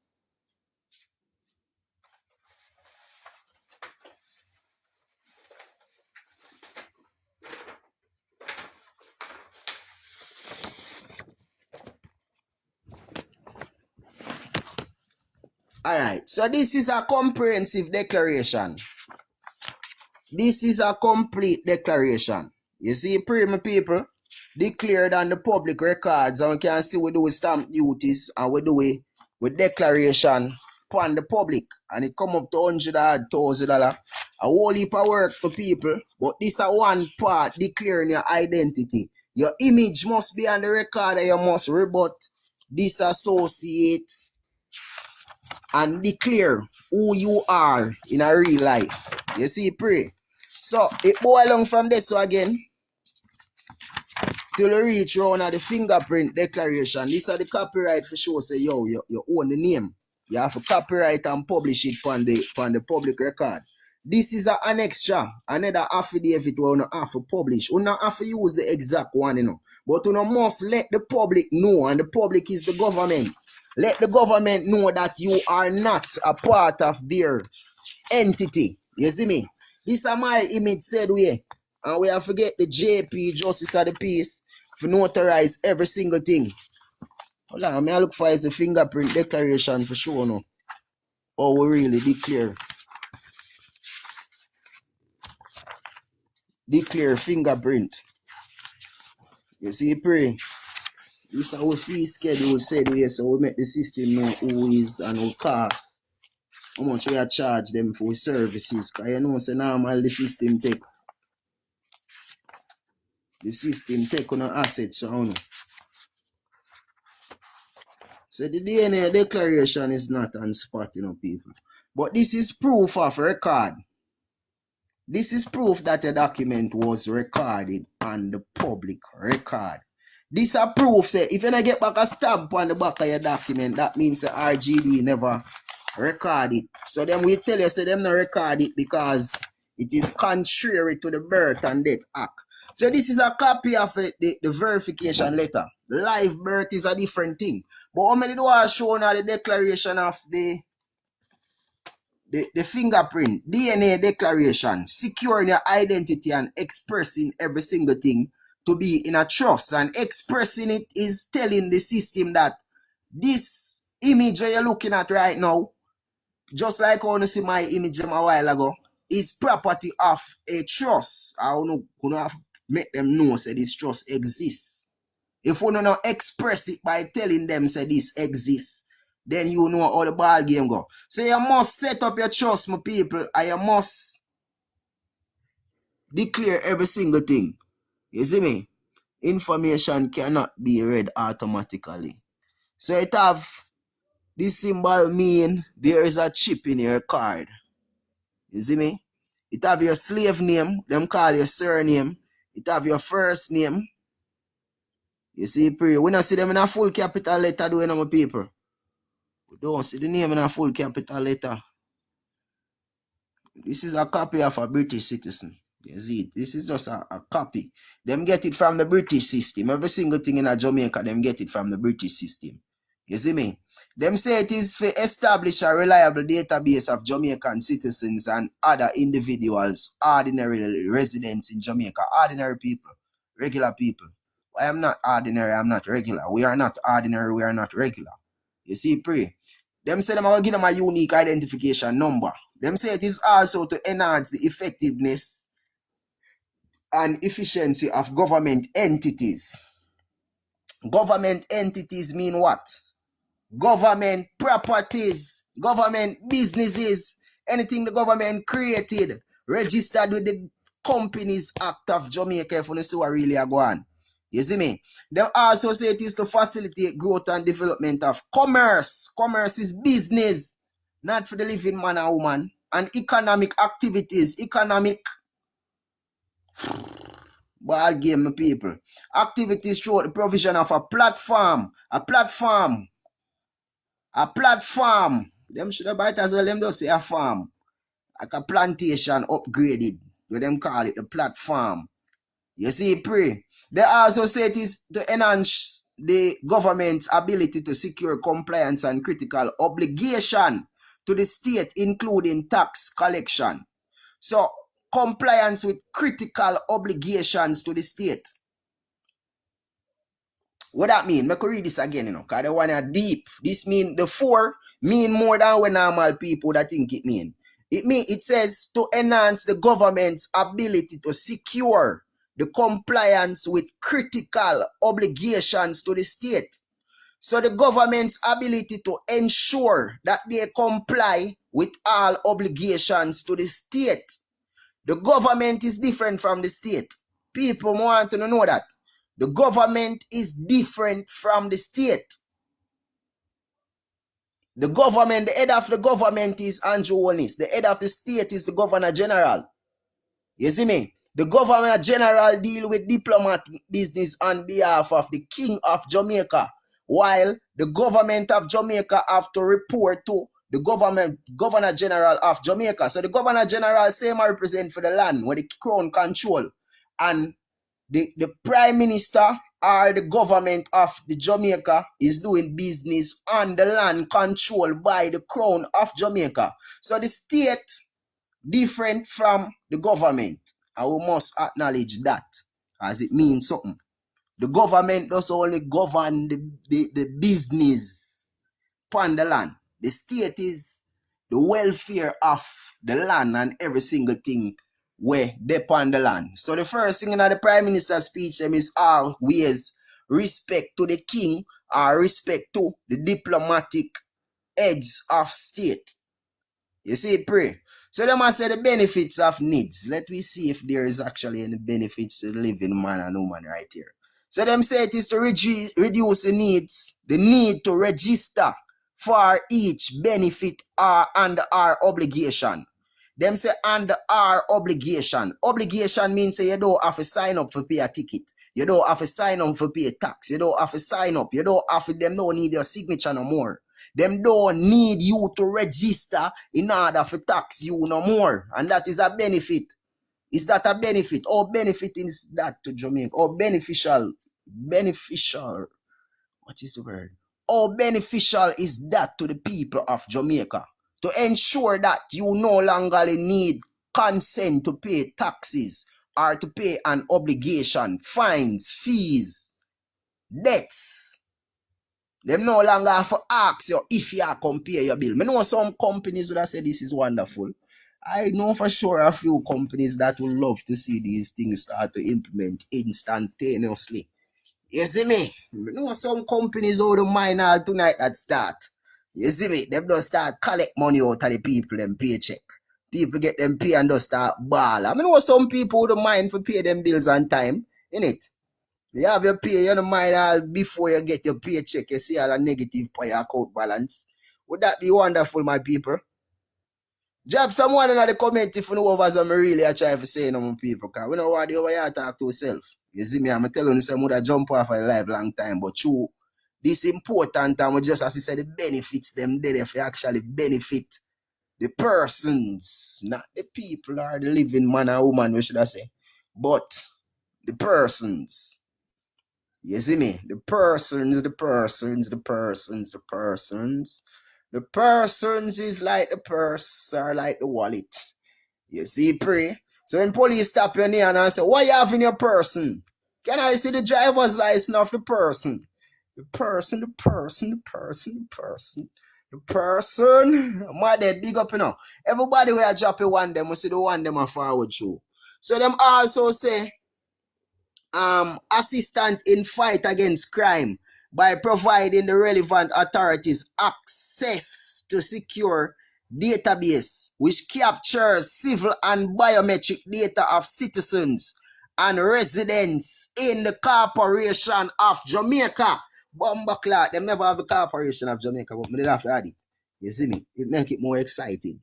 Alright, so this is a comprehensive declaration. This is a complete declaration. You see, my people, declared on the public records, and we can see we do with stamp duties and we do with declaration upon the public, and it come up to $100,000. A whole heap of work for people, but this is one part declaring your identity. Your image must be on the record and you must rebut, disassociate, and declare who you are in a real life. You see, pray. So it go along from this so again till you reach round at the fingerprint declaration. This are the copyright for sure. Say yo, you own the name. You have to copyright and publish it on the public record. This is an extra, another affidavit where you have to publish. You don't have to use the exact one, you know. But you must let the public know, and the public is the government. Let the government know that you are not a part of their entity. You see me? This is my image said we. And we have to get the JP, Justice of the Peace, to notarize every single thing. Hold on, I look for is a fingerprint declaration for sure now. Or we really declare fingerprint. You see, pray. This is our fee schedule said we, so we make the system know who is and who costs. How much we are charge them for services. Because you know, so normal the system take on an asset, so I don't know. So the DNA declaration is not on spot, you know, people. But this is proof of record. This is proof that a document was recorded on the public record. This is proof, say, if you don't get back a stamp on the back of your document, that means the RGD never record it. So then we tell you, say, them not record it because it is contrary to the Birth and Death Act. So this is a copy of the verification letter. Live birth is a different thing. But how many do I show now the declaration of the fingerprint, DNA declaration, securing your identity and expressing every single thing to be in a trust. And expressing it is telling the system that this image that you're looking at right now, just like I want to see my image a while ago, is property of a trust. I want to make them know say this trust exists. If you don't express it by telling them say this exists, then you know how the ball game go. So you must set up your trust, my people, and you must declare every single thing. You see me? Information cannot be read automatically. So it have this symbol mean there is a chip in your card. You see me? It have your slave name, them call your surname. It have your first name. You see, pre. We don't see them in a full capital letter, do you know, my people? We don't see the name in a full capital letter. This is a copy of a British citizen. You see it? This is just a copy. Them get it from the British system. Every single thing in a Jamaica, them get it from the British system. You see me? Them say it is to establish a reliable database of Jamaican citizens and other individuals, ordinary residents in Jamaica, ordinary people, regular people. I am not ordinary, I'm not regular. We are not ordinary, we are not regular. You see, pray. Them say them are going to give them a unique identification number. Them say it is also to enhance the effectiveness and efficiency of government entities. Government entities mean what? Government properties, government businesses, anything the government created, registered with the Companies Act of Jamaica, if you see what really are going. You see me? They also say it is to facilitate growth and development of commerce. Commerce is business, not for the living man and woman. And economic activities, economic Ball game, my people. Activities throughout the provision of a platform. Them should have bite as well, them don't say a farm. Like a plantation upgraded. What them call it, the platform. You see, pray. They also say it is to enhance the government's ability to secure compliance and critical obligation to the state, including tax collection. So, compliance with critical obligations to the state. What that mean? Make me read this again, because the one are deep. This mean the 4 mean more than what normal people that think it mean. It says to enhance the government's ability to secure the compliance with critical obligations to the state. So the government's ability to ensure that they comply with all obligations to the state. The government is different from the state. People want to know that. The government is different from the state. The government, the head of the government is Andrew Holness. The head of the state is the Governor General. You see me? The Governor General deal with diplomatic business on behalf of the King of Jamaica, while the government of Jamaica have to report to the Governor General of Jamaica. So the Governor General same represent for the land where the crown control, and the Prime Minister or the government of the Jamaica is doing business on the land controlled by the crown of Jamaica. So the state different from the government. And we must acknowledge that as it means something. The government does only govern the business upon the land. The state is the welfare of the land and every single thing where they upon the land. So the first thing in the Prime Minister's speech them is always respect to the king or respect to the diplomatic heads of state. You see, pray. So they must say the benefits of needs. Let me see if there is actually any benefits to the living man and woman right here. So them say it is to reduce the need to register for each benefit under our obligation. Them say under our obligation. Obligation means say you don't have to sign up for pay a ticket. You don't have to sign up for pay tax. You don't have to sign up. You don't have to, them don't need your signature no more. Them don't need you to register in order to tax you no more. And that is a benefit. Is that a benefit? Or benefit is that to Jamaica? Or beneficial? What is the word? How beneficial is that to the people of Jamaica? To ensure that you no longer need consent to pay taxes or to pay an obligation, fines, fees, debts. Them no longer have to ask you if you compare your bill. I know some companies would have said this is wonderful. I know for sure a few companies that would love to see these things start to implement instantaneously. You see me? I know some companies out of mine all tonight that start. You see me? Them just start collect money out of the people, them paycheck. People get them pay and just start ball. I know some people would mind for pay them bills on time, innit? You have your pay, you don't mind all before you get your paycheck, you see all a negative for your account balance. Would that be wonderful, my people? Drop someone in the comment if you know what I'm really trying to say, my people, because we don't want the over here talk to yourself. You see me, I'm telling you, some would jump off a life long time, but true, this important time, just as I said, the benefits them there if you actually benefit the persons, not the people or the living man or woman, we should I say, but the persons. You see me? The persons is like the purse or like the wallet. You see, pray. So when police stop you near and say, what you have in your person? Can I see the driver's license of the person? The person. My dad, big up, Everybody where I drop a one them, we see the one them are forward through. So them also say, assistant in fight against crime by providing the relevant authorities access to secure database which captures civil and biometric data of citizens and residents in the Corporation of Jamaica. Bomba clock, them never have the Corporation of Jamaica, but they have to add it. You see me? It make it more exciting.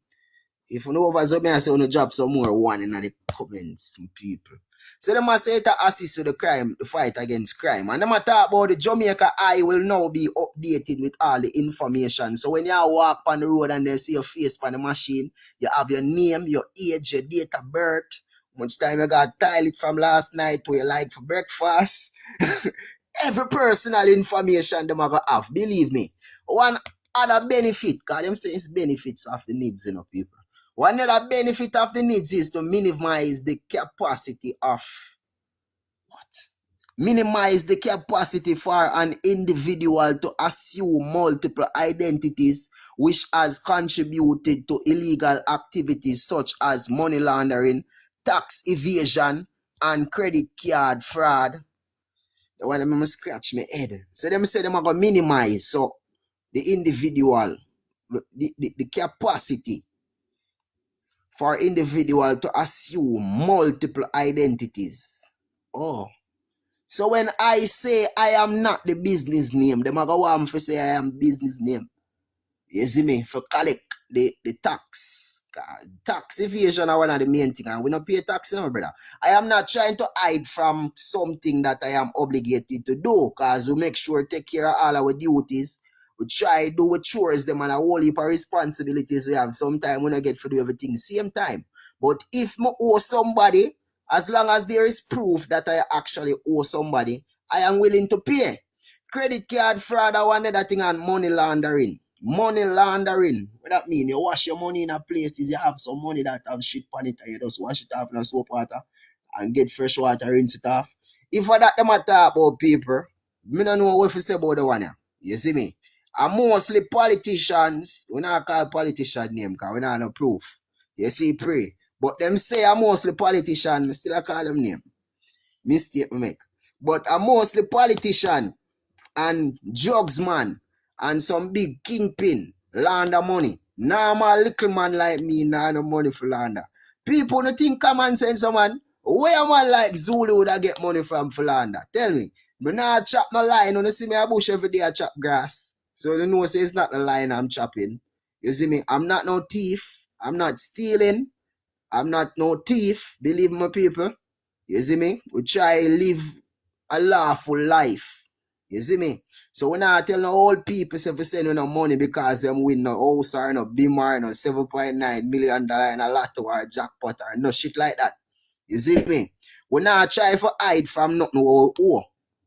If you know over something, I say, you drop some more one in the comments, people. So them must say to assist with the fight against crime. And them talk about the Jamaica Eye will now be updated with all the information. So when you walk on the road and they see your face on the machine, you have your name, your age, your date of birth, much time you got toilet from last night, where you like for breakfast. Every personal information them are have. Believe me. One other benefit, because them say it's benefits of the needs, people. One other benefit of the needs is to minimize the capacity for an individual to assume multiple identities, which has contributed to illegal activities such as money laundering, tax evasion, and credit card fraud. The one them scratch my head. So them say them are going to minimize so the individual, the capacity for individual to assume multiple identities. Oh. So when I say I am not the business name, them are going to say I am business name. You see me? For collect the tax. Tax evasion are one of the main things, and we don't pay tax now, brother. I am not trying to hide from something that I am obligated to do, because we make sure take care of all our duties. We try do with chores them and a whole heap of responsibilities we have. Sometimes we don't get to do everything same time. But if I owe somebody, as long as there is proof that I actually owe somebody, I am willing to pay. Credit card fraud are one other thing, and money laundering. Money laundering. What that mean? You wash your money in a places, you have some money that have shit on it, and you just wash it off in a soap water and get fresh water, rinse it off. If for that them a talk about people, me don't know what to say about the one here. You see me? And mostly politicians, we not call politician name because we not no proof. You see, pray. But them say I'm mostly politician, me still I call them name. Mistake me make. But I'm mostly politician and drugs man and some big kingpin launder money. Normal little man like me nah no money for launder. People no think common sense, man. Where a man like Zulu would I get money from for launder? Tell me. Me nah chop my line. You see me a bush every day I chop grass. So you know say it's not the line I'm chopping. You see me? I'm not no thief. I'm not stealing. I'm not no thief. Believe me, people. You see me? We try live a lawful life. You see me? So when I tell no old people if we send no money because them win no house or no beamer, no $7.9 million in a lotto or a jackpot or no shit like that. You see me? We not try for hide from nothing we owe.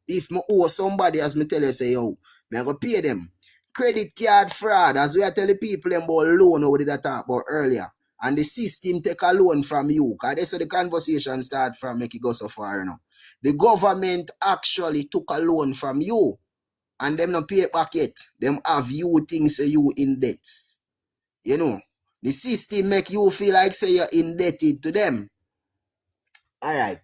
If me owe somebody, as me tell you, say, yo, me go pay them. Credit card fraud, as we are telling people them about loan we did that talk about earlier. And the system take a loan from you. Because that's how the conversation start from, make it go so far, The government actually took a loan from you. And them not pay it back yet. Them have you things say you in debt. You know. The system make you feel like say you're indebted to them. Alright.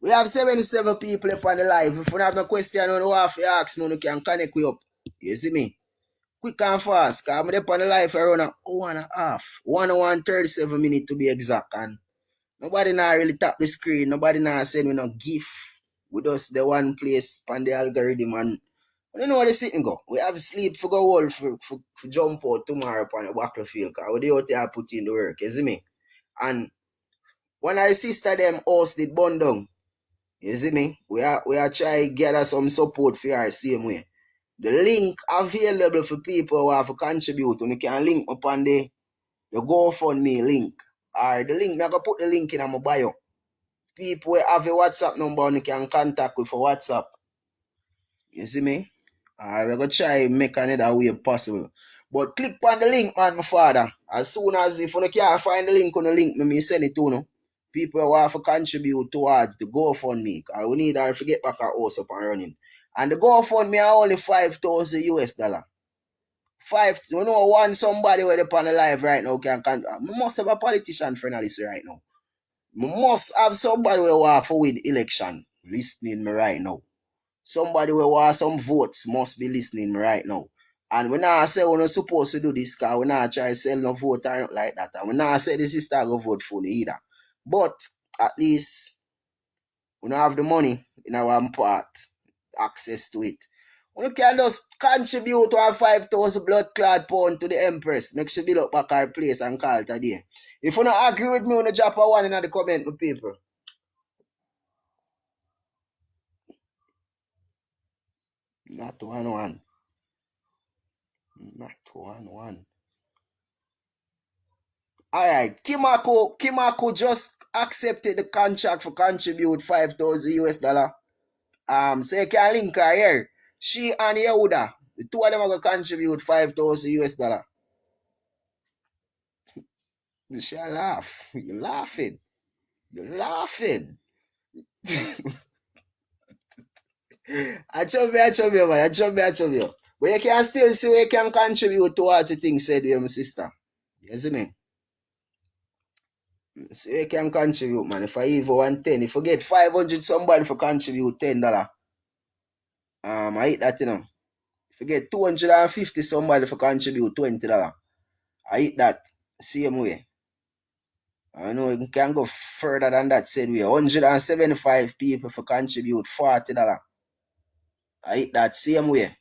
We have 77 people upon the live. If you have no question on what you ask me, you can connect with up. You see me? Quick and fast. Because I'm upon the live around an hour and a half. 1 hour and 37 minutes to be exact. And nobody now really tap the screen. Nobody now send me no gift. We just the one place on the algorithm, and I don't know where they sitting go. We have sleep for go all for jump out tomorrow upon the battlefield. Because we do out there put in the work. You see me? And when our sister them house did burn down, you see me? We are trying to gather some support for our same way. The link available for people who have to contribute. And you can link upon the GoFundMe link. Or the link, I'm going to put the link in my bio. People who have a WhatsApp number and you can contact with for WhatsApp. You see me? We're going to try and make another way possible. But click on the link, man, my father. As soon as if you can't find the link on the link, me send it to you. People who have to contribute towards the GoFundMe. Because we need to get back our house up and running. And the GoFundMe are only $5,000 US dollar. You know, one somebody where they on the live right now can contact. We must have a politician friend right now. We must have somebody who want to win election listening me right now. Somebody who want some votes must be listening me right now. And we not say we're not supposed to do this because we not try to sell no vote or not like that. And we not say the sister go vote for me either. But at least we don't have the money in our part, access to it. We can just contribute to our 5,000 blood clot pound to the Empress. Make sure build up back our place and call it a day. If you don't agree with me, you drop a one in the comment, my people. Not 1-1. Not 1-1. Alright, Kimako just accepted the contract for contribute $5,000 US. So you can link her here. She and Yehuda, the two of them are gonna contribute $5,000 US. She laugh. You're laughing. You're laughing. I chub you, man. I chub you. But you can still see where you can contribute towards the thing said with my sister. You see me? So you can contribute, man. If I even want 10, if you get 500 somebody for contribute $10, I hit that, you know. If you get 250 somebody for contribute $20, I hit that same way. I know you can go further than that said way. 175 people for contribute $40. I hit that same way.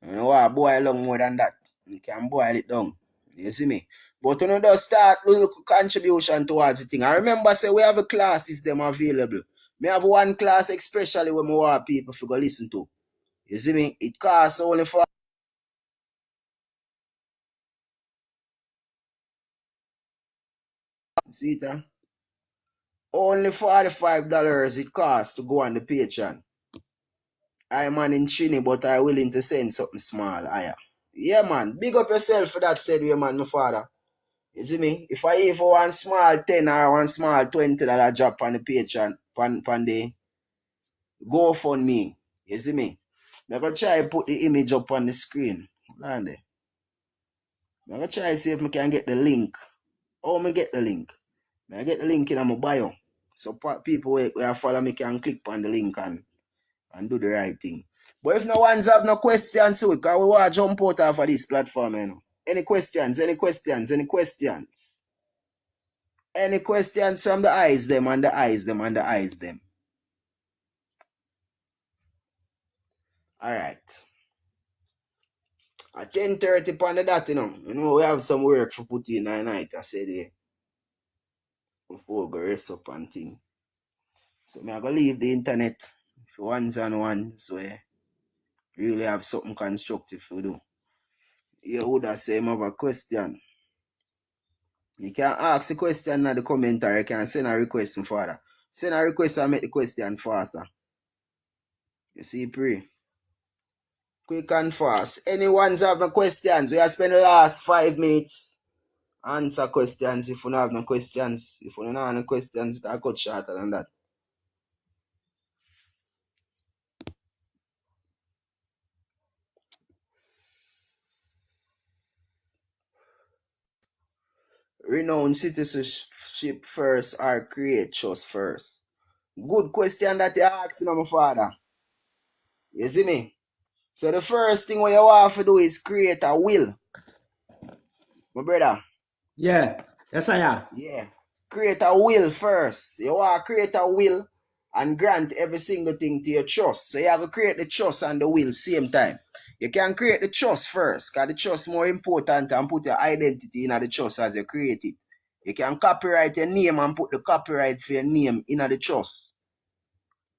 You know what? Boil long more than that. You can boil it down. You see me? But you know, just start little contribution towards the thing. I remember say we have a classes them available. Me have one class especially when we want people to go listen to. You see me? It costs only for see it, huh? Only $45 it costs to go on the Patreon. I man in Chini, but I willing to send something small higher. Yeah man, big up yourself for that said way man, my father. You see me? If I even one small 10 or one small $20 drop on the Patreon, on the GoFundMe, you see me? I'm going to try to put the image up on the screen. I'm going to try to see if I can get the link. How I get the link? I get the link in my bio. So people who follow me can click on the link and do the right thing. But if no one's have no questions, so because we want to jump out of this platform, you know. Any questions? Any questions from the eyes them and the eyes them and the eyes them? Alright. At 10:30 on the dot, you know. You know, we have some work for put in at night, I said before we go rest up and thing. So I'm gonna leave the internet for ones and ones where really have something constructive to do. You would have say I have a question. You can ask the question in the comment or you can send a request from father. Send a request and make the question faster. You see, pray. Quick and fast. Anyone's have no questions, we have spend the last 5 minutes answer questions. If you don't have no questions, if you don't have no questions, I'll cut shorter than that. Renown citizenship first or create trust first? Good question that you asked, my father. You see me? So the first thing what you have to do is create a will. My brother. Yeah. Yes, I am. Yeah. Create a will first. You want to create a will and grant every single thing to your trust. So you have to create the trust and the will same time. You can create the trust first, because the trust is more important, and put your identity in the trust as you create it. You can copyright your name and put the copyright for your name in the trust.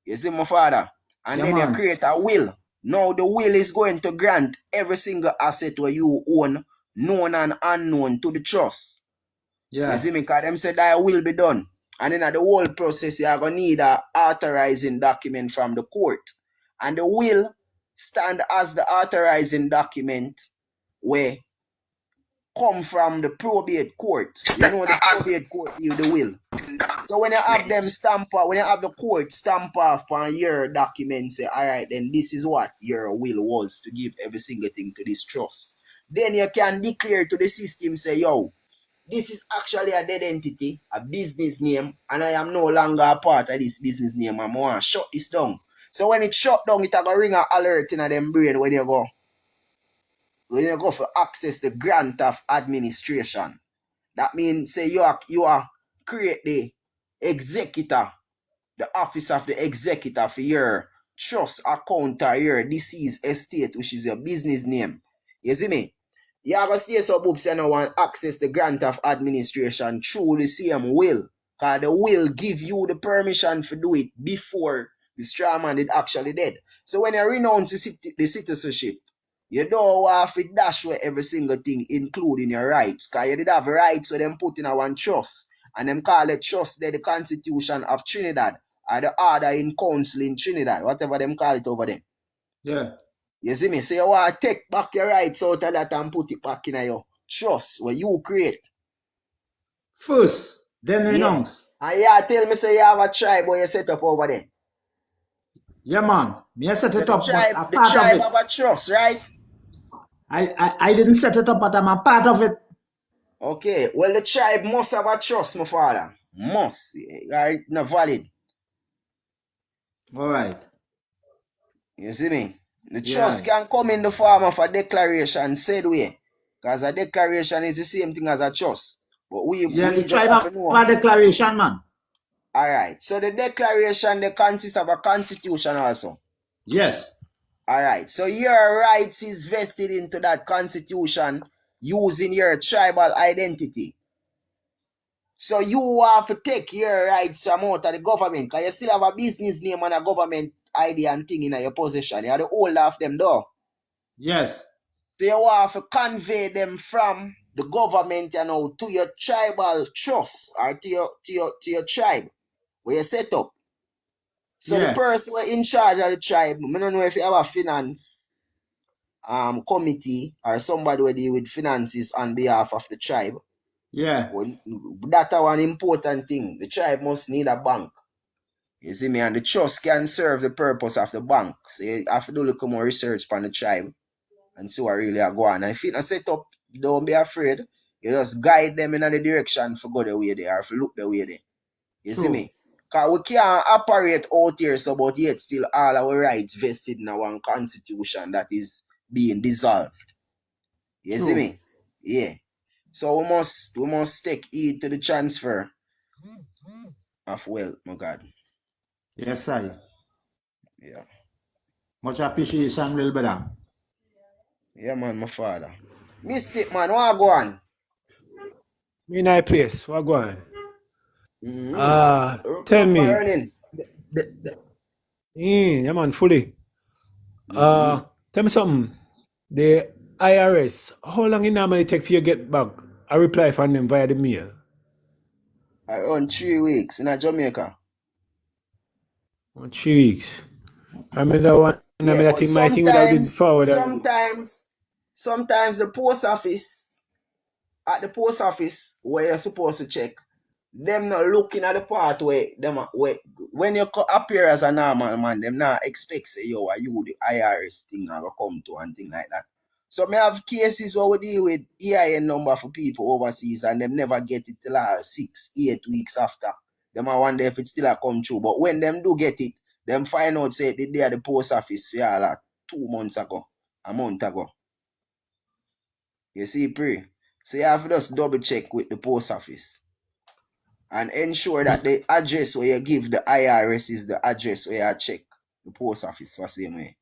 You see, my father? And Yeah, then man. you create a will. Now the will is going to grant every single asset where you own, known and unknown, to the trust. Yeah. You see me? Because them said that will be done. And then the whole process, you're going to need an authorizing document from the court. And the will stand as the authorizing document where come from the probate court. You know the probate court give the will. So when you have them stamp off, when you have the court stamp off on your document, say, all right, then this is what your will was to give every single thing to this trust. Then you can declare to the system, say, yo, this is actually a dead entity, a business name, and I am no longer a part of this business name. I'm going to shut this down. So when it shut down, it will ring an alert in them brain when you go for access the grant of administration. That means say you are create the executor, the office of the executor for your trust account or your deceased estate, which is your business name. You see me? You have a stay so books and no one access the grant of administration through the same will. Because the will give you the permission to do it before the straw man did actually dead. So when you renounce the citizenship, you don't have to dash with every single thing, including your rights. Because you did have rights, so them put in a one trust. And them call it trust there the Constitution of Trinidad, or the order in council in Trinidad, whatever them call it over there. Yeah. You see me? So you want to take back your rights out of that and put it back in your trust where you create. First, then Yeah. renounce. And yeah, tell me say you have a tribe where you set up over there. Yeah, man. Me I set So it up, but a the part of tribe it. have a trust, right? I didn't set it up, but I'm a part of it. Okay. Well, the tribe must have a trust, my father. Must. Right? Not valid. All right. You see me? The Yeah. trust can come in the form of a declaration said way. Because a declaration is the same thing as a trust. But Yeah, the we just tribe have have to know. a declaration, man. Alright. So the declaration they consists of a constitution also. Yes. Alright. So your rights is vested into that constitution using your tribal identity. So you have to take your rights from out of the government because you still have a business name and a government ID and thing in your possession. You have the whole of them though. Yes. So you have to convey them from the government, you know, to your tribal trust or to your tribe where you set up. So the Yeah. person who in charge of the tribe, I don't know if you have a finance committee or somebody who deal with finances on behalf of the tribe. Yeah. Well, that's one important thing. The tribe must need a bank. You see me? And the trust can serve the purpose of the bank. So you have to do a little more research on the tribe and see what really are going on. And if you not set up, don't be afraid. You just guide them in the direction for go the way they are, for look the way they. You see True. me? Because we can't operate out here so but yet still all our rights vested in our constitution that is being dissolved. You see True. me? Yeah. So we must take heed to the transfer of wealth, my God. Yes, I. Yeah. Much appreciation, little brother. Yeah, man, my father. Mystic, man, what go on? Me in a place. What going? Tell Clock me. burning. Yeah, man, fully. Tell me something. The IRS, how long it normally take for you to get back a reply from them via the mail? Around 3 weeks in Jamaica. 3 weeks. I mean that one. I Yeah, mean that but thing. My thing would have been forward already. sometimes the post office, at the post office where you're supposed to check, them not looking at the part where when you appear as a normal man, them not expect say yo are you the IRS thing I go come to and thing like that. So me have cases where we deal with EIN number for people overseas and them never get it till 6, 8 weeks after. Them I wonder if it still a come true. But when them do get it, them find out say they at the post office for all that 2 months ago, a month ago. You see, pre. So you have to just double check with the post office and ensure that the address where you give the IRS is the address where you check the post office for same way.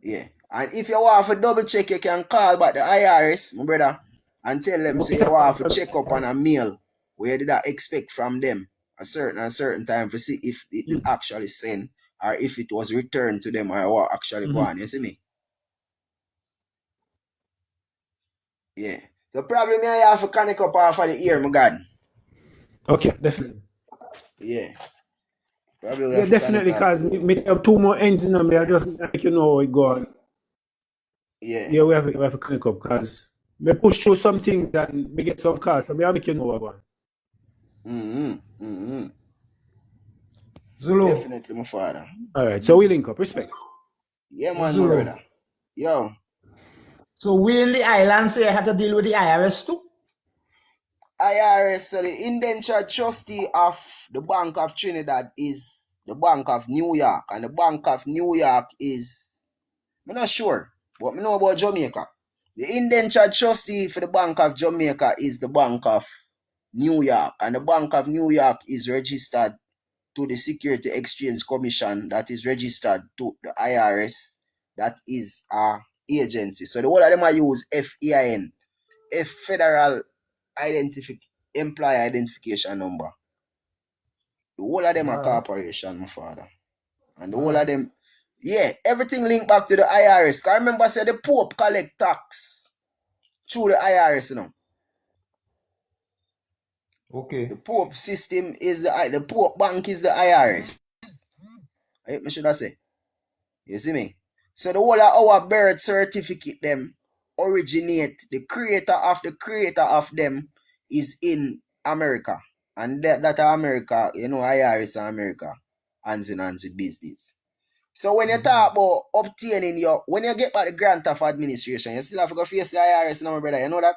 Yeah. And if you want to double check, you can call back the IRS, my brother, and tell them say you want to check up on a mail where you did not expect from them a certain time to see if it did actually send or if it was returned to them or what actually go on. You see me? Yeah. The problem I have to connect up off of the ear, my God. Okay, definitely. Yeah. Probably we Yeah, have to connect definitely, off because the ear. me have 2 more ends in me. I just make you know how it go on. Yeah. Yeah, we have to connect up because me push through some things and me get some cards, so me I make you know what go on. Zulu. Definitely, my father. All right, so we link up. Respect. Yeah, man, my Zulu. brother. Yo. So we in the island say I had to deal with the IRS too? IRS, so the indentured trustee of the Bank of Trinidad is the Bank of New York. And the Bank of New York is, I'm not sure, but I know about Jamaica. The indentured trustee for the Bank of Jamaica is the Bank of New York. And the Bank of New York is registered to the Security Exchange Commission that is registered to the IRS. That is a agency. So the whole of them I use FEIN, Federal Employee Identification Number. The whole of them are corporation, my father. And the whole of them, yeah, everything linked back to the IRS. Cause remember, I said the Pope collect tax through the IRS, you know. Okay. The Pope system is the Pope bank is the IRS. I should have say. You see me? So the whole of our birth certificate them originate, the creator of them is in America. And that America, you know, IRS in America, hands in hands with business. So when you talk about obtaining when you get back the grant of administration, you still have to go face the IRS now, brother. You know that?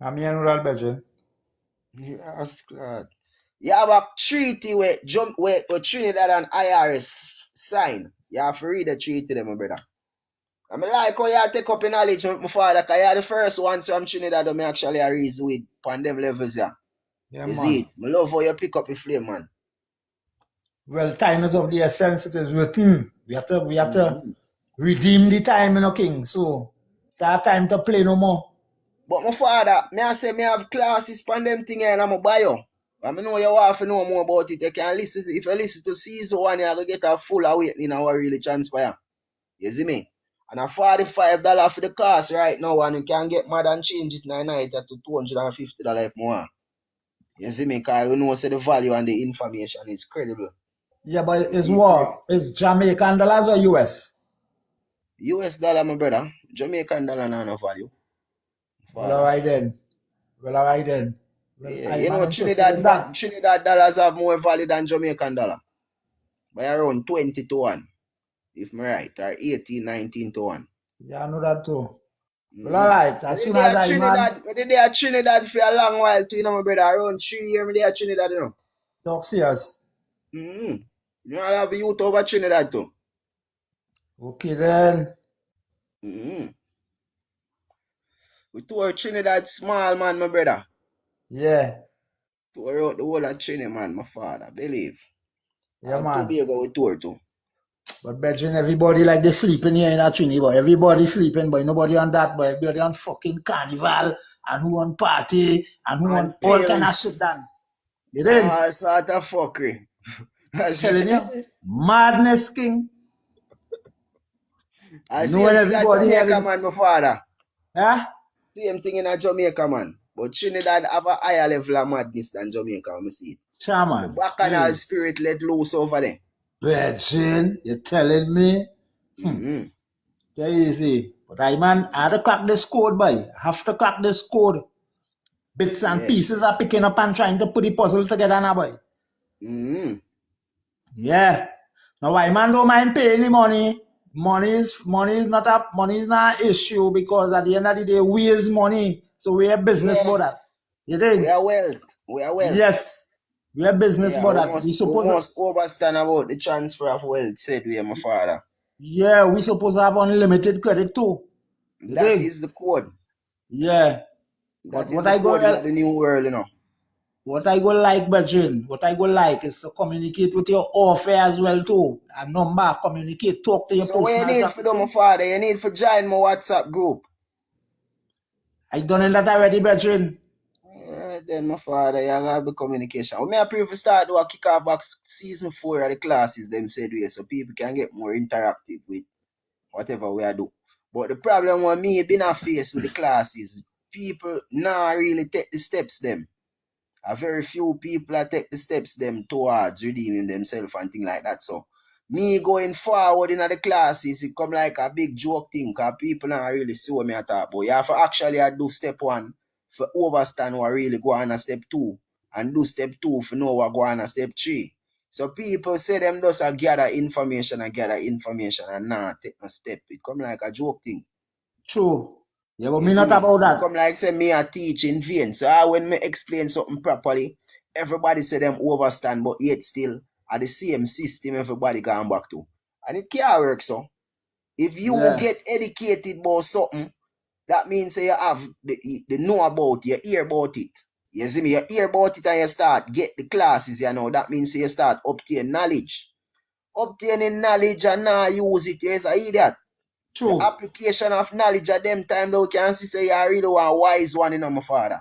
I mean, I know that, Belgian. Yes, God. You have a treaty where Trinidad and IRS sign. You have to read the treaty them, my brother. I mean, like how you take up in knowledge with my father, because you're the first one from Trinidad that me actually reason with on them levels, yeah. Yeah, You man. see it? I love how you pick up the flame, man. Well, time is of the essence. It is written. We have to redeem the time, you know, King. So that time to play no more. But my father, I say me have classes on them thing and I'm a bio. I know you want to know more about it. You can listen. If you listen to season 1, you're going to get a full awakening of what really transpire. You see me? And a $45 for the cost right now, and you can get mad and change it in a night to $250 if more. You see me? Because you know say the value and the information is credible. Yeah, but it's what? It's Jamaican dollars or US? US dollar, my brother. Jamaican dollar no value. Well, all right then. Well, Yeah, I'm you know, interested in that. Trinidad dollars have more value than Jamaican dollar. By around 20 to 1. If I'm right. Or 18, 19 to 1. Yeah, I know that too. Well, all right. As soon They as are I man Trinidad for a long while too, you know, my brother. Around 3 years, they are Trinidad, you know. talk serious. You know, I have youth over Trinidad too. Okay then. We tour Trinidad small, man, my brother. Yeah. Tour out the whole of Trinidad, man, my father. Believe. Yeah, And man. Tobago we tour too. But bedroom, everybody like they sleeping here in that Trinity, boy. Everybody sleeping, boy. Nobody on that, boy. Everybody on fucking carnival and who on party and who on And all kind of pills. shit done. You think? All sort of fuckery. Telling you. Madness, King. I see Knowing him thing at everybody Jamaica, having, man, my father. huh? Same thing in a Jamaica, man. But Trinidad have a higher level of madness than Jamaica, when I see it. The Shaman. bacchanal spirit let loose over there. Virgin, you're telling me? Very easy. But I had to crack this code, boy. I have to crack this code. Bits and Yeah. pieces are picking up and trying to put the puzzle together now, boy. Yeah. Now why man don't mind paying the money? Money is not an issue because at the end of the day we is money. So we are business about that. You think? We are wealth. Yes. We are business Yeah, about that. we must understand about the transfer of wealth, said we, my father. Yeah, we supposed to have unlimited credit too. That is the code. Yeah. That is the code of the new world, you know. What I go like, Bertrand, what I go like is to communicate with your offer as well too. A number, communicate, talk to your So what you personal need for them, my father? You need for join my WhatsApp group. I done that already, Bertrand. Then my father, you have the communication. We may approve to start do a kick-off back season 4 of the classes, them said we, so people can get more interactive with whatever we are do. But the problem with me being a face with the classes, people now really take the steps them. A very few people take the steps them towards redeeming themselves and things like that. So me going forward in the classes, it come like a big joke thing because people not really see what me I talk about. You have to actually do step 1 for understand what really go on a step 2 and do step 2 for know what go on a step 3. So people say them just gather information and not take a step. It come like a joke thing. True. Yeah, but me not about that. It come like say me a teach in vain. So when me explain something properly, everybody say them overstand, but yet still at the same system everybody going back to. And it can't work so. If you get educated about something, that means you have the know about it, you hear about it. You see me, you hear about it and you start get the classes, you know. That means you start obtain knowledge. Obtaining knowledge and not use it, you're an idiot. True. The application of knowledge at them time, though, can see say you are really one wise one, you know, my father.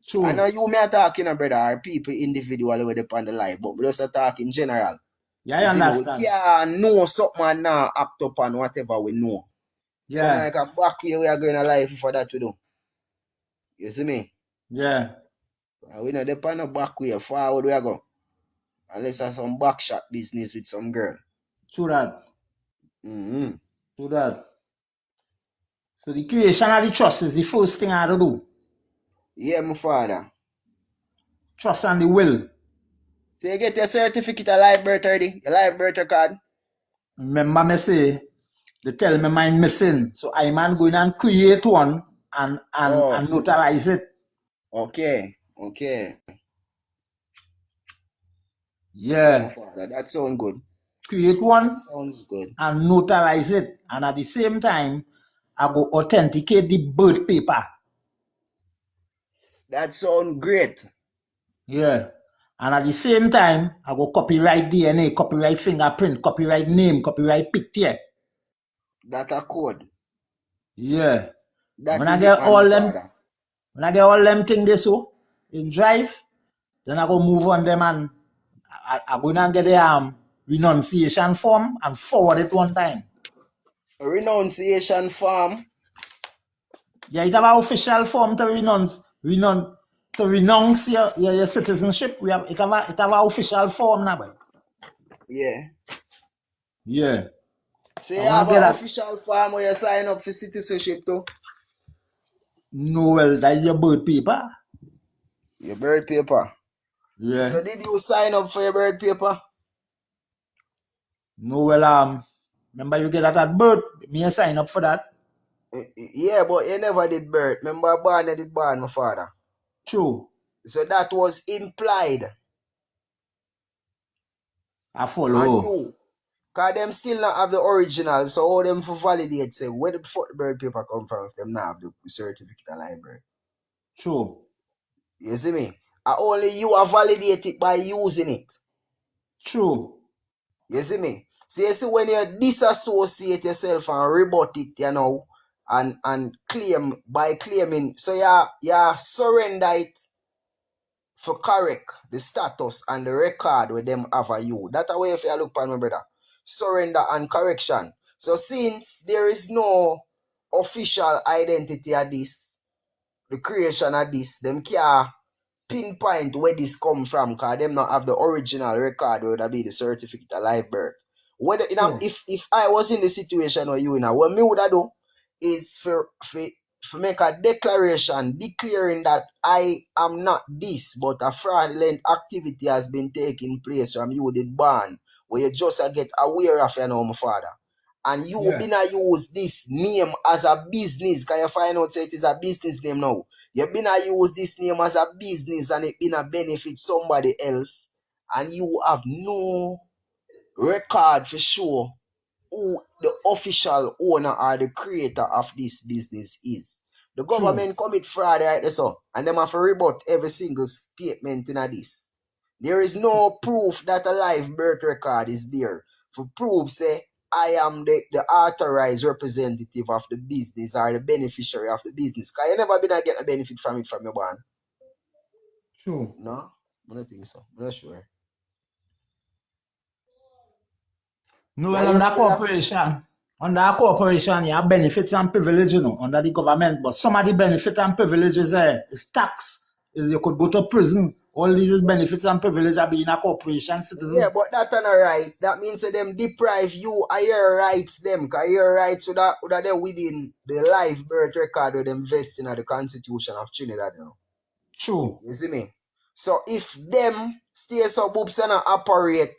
True. I know you may talking, brother, or people individually with upon the life, but we just talk in general. Yeah, I You see me, we understand. can't know something and now act upon whatever we know. Some Yeah, like a back way we are going to life for that to do. You see me? yeah. And we know depend on the back way, forward we are go. Unless there's some back shot business with some girl. True that. Mm-hmm. True that. So the creation of the trust is the first thing I have to do. Yeah, my father. Trust and the will. So you get your certificate of live birth already? Your live birth record? Remember me say, they tell me mine missing. So I man going and create one and Oh, notarize it. okay. Okay. Yeah, my Yeah. father. That sounds good. Create That one sounds good. and notarize it. And at the same time, I go authenticate the birth paper. That sounds great. Yeah. And at the same time, I go copyright DNA, copyright fingerprint, copyright name, copyright picture. That a code. Yeah. That When I is it, get man, my all them, father. when I get all them things this so in drive, then I go move on them and I go and get the renunciation form and forward it one time. A renunciation form. Yeah, it have an official form to renounce your citizenship. It have an official form now, boy. Yeah. Yeah. So I you wanna have get an that. official form where you sign up for citizenship too? No, well, that is your birth paper. Your birth paper. Yeah. So did you sign up for your birth paper? No, well, remember you get that at birth. Me I sign up for that. Yeah, but you never did birth. Remember born you did born, my father. True. So that was implied I on follow. you. Cause them still not have the original, so how them for validate say where the fuck the birth paper come from if them not have the certificate of live birth. True. You see me? And only you are validated by using it. True. You see me? So you see when you disassociate yourself and rebut it, you know, and claim by claiming, so you surrender it for correct the status and the record with them have a you. That's the way if you look upon my brother. Surrender and correction. So since there is no official identity of this, the creation of this, them can't pinpoint where this come from because them not have the original record where that be the certificate of live birth. Whether you know, True. if I was in the situation where you know, what me would I do is for make a declaration declaring that I am not this, but a fraudulent activity has been taking place from you did born, where you just get aware of, you know, my father. And you Yeah. been a use this name as a business. Can you find out say it is a business name now? You been a use this name as a business and it been a benefit somebody else. And you have no record for sure who the official owner or the creator of this business is. The True. government commit fraud right there, so, and them have to rebut every single statement in this. There is no proof that a live birth record is there. For proof, say, I am the authorized representative of the business or the beneficiary of the business. Because you never been to get a benefit from it from your bond. True. No? I don't think so. I'm not sure. No, Can well, you hear me, brother? under a corporation, you have benefits and privileges, you know, under the government. But some of the benefits and privileges is tax. Is you could go to prison. All these benefits and privileges are being a corporation Yeah, citizen. but that's not right. That means that them deprive you of your rights, them. Because your rights would have they within the life birth record with them vesting in the Constitution of Trinidad, you know. True. You see me? So if them stay so boobs and operate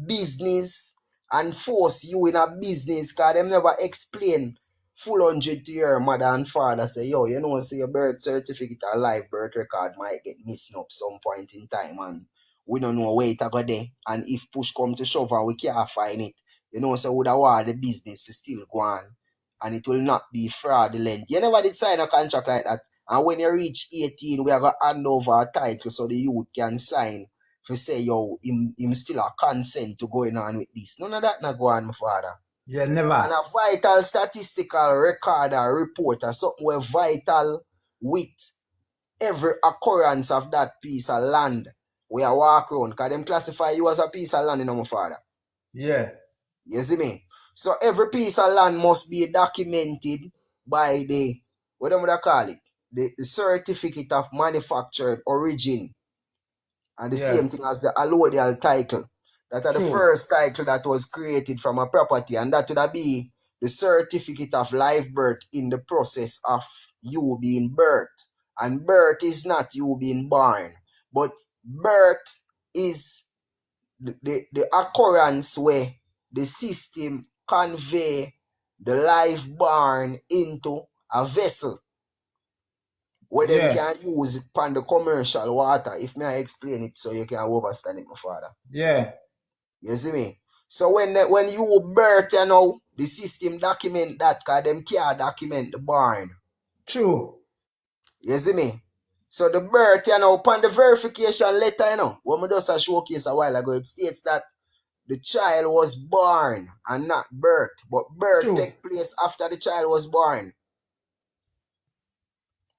business and force you in a business, because them never explain full 100 to your mother and father, say, yo, you know, say your birth certificate or live birth record might get missing up some point in time and we don't know where it go there. And if push come to shove and we can't find it, you know, so would have want the business to still go on and it will not be fraudulent. You never did sign a contract like that. And when you reach 18, we have a hand over a title so the youth can sign to say, yo, him still a consent to going on with this. None of that not go on, my father. Yeah, And never. a vital statistical record or report or something where vital with every occurrence of that piece of land we are walk around, because them classify you as a piece of land, you know, my father. Yeah. You see me? So every piece of land must be documented by the, what do they call it? The certificate of manufactured origin. And the Yeah. same thing as the allodial title. That are the True. first title that was created from a property, and that would be the certificate of live birth in the process of you being birthed. And birth is not you being born, but birth is the occurrence where the system convey the live born into a vessel where them Yeah. can use it on the commercial water. If me I explain it so you can understand it, my father. Yeah. You see me? So when you birth, you know, the system document that, because them can't document the born. True. You see me? So the birth, you know, upon the verification letter, you know, when we just a showcase a while ago, it states that the child was born and not birth, but birth True. take place after the child was born.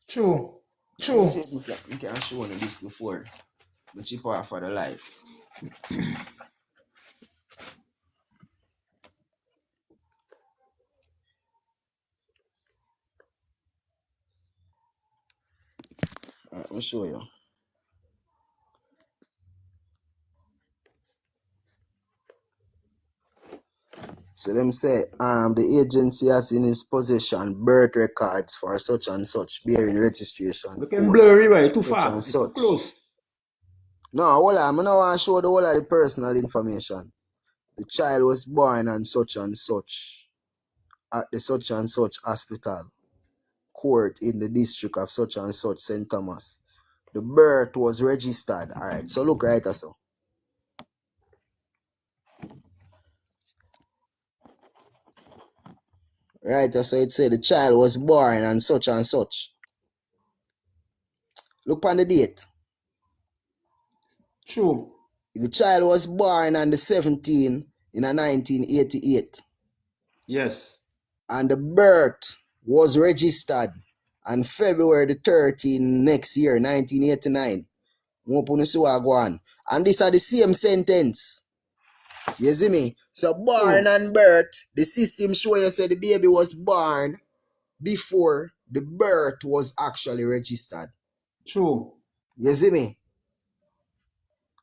True. Let me True. see if we can show you this before. The chip off for the life. Let me show you. So them say, the agency has in its possession birth records for such and such, bearing registration Looking code, blurry, right? Too such far. and It's too such. close. No, hold on, I don't want to show the whole of the personal information. The child was born and such at the such and such hospital, court in the district of such and such St. Thomas. The birth was registered. Alright, so look right so. Right so it said the child was born and such and such. Look on the date. True. The child was born on the 17th in a 1988. Yes. And the birth was registered on February the 13th next year, 1989. And these are the same sentence. You see me? So born True. and birth, the system show you say the baby was born before the birth was actually registered. True. You see me?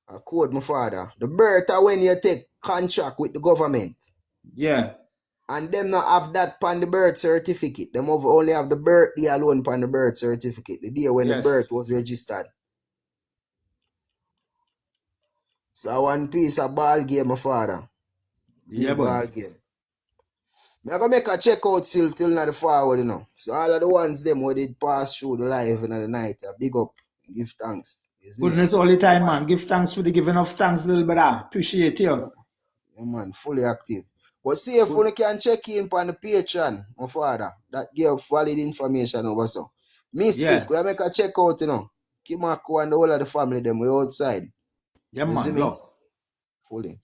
I quote my father. The birth are when you take contract with the government. Yeah. And them not have that on the birth certificate. Them only have the birthday alone on the birth certificate. The day when the Yes. birth was registered. So one piece of ball game, my father. Yeah, Big boy. ball game. I'm gonna make a check out till not the forward, you know. So all of the ones them who did pass through the live in the night, big up, give thanks. Isn't it? Goodness all the time, man. Give thanks for the giving of thanks, little brother. Appreciate you. Yeah, man, fully active. But see if you can check in on the Patreon, my father. That give valid information over so. Mystic, we Yes. make a check out, you know. Kimako and the whole of the family them we outside. Yeah, You see man. me? Love. Fully.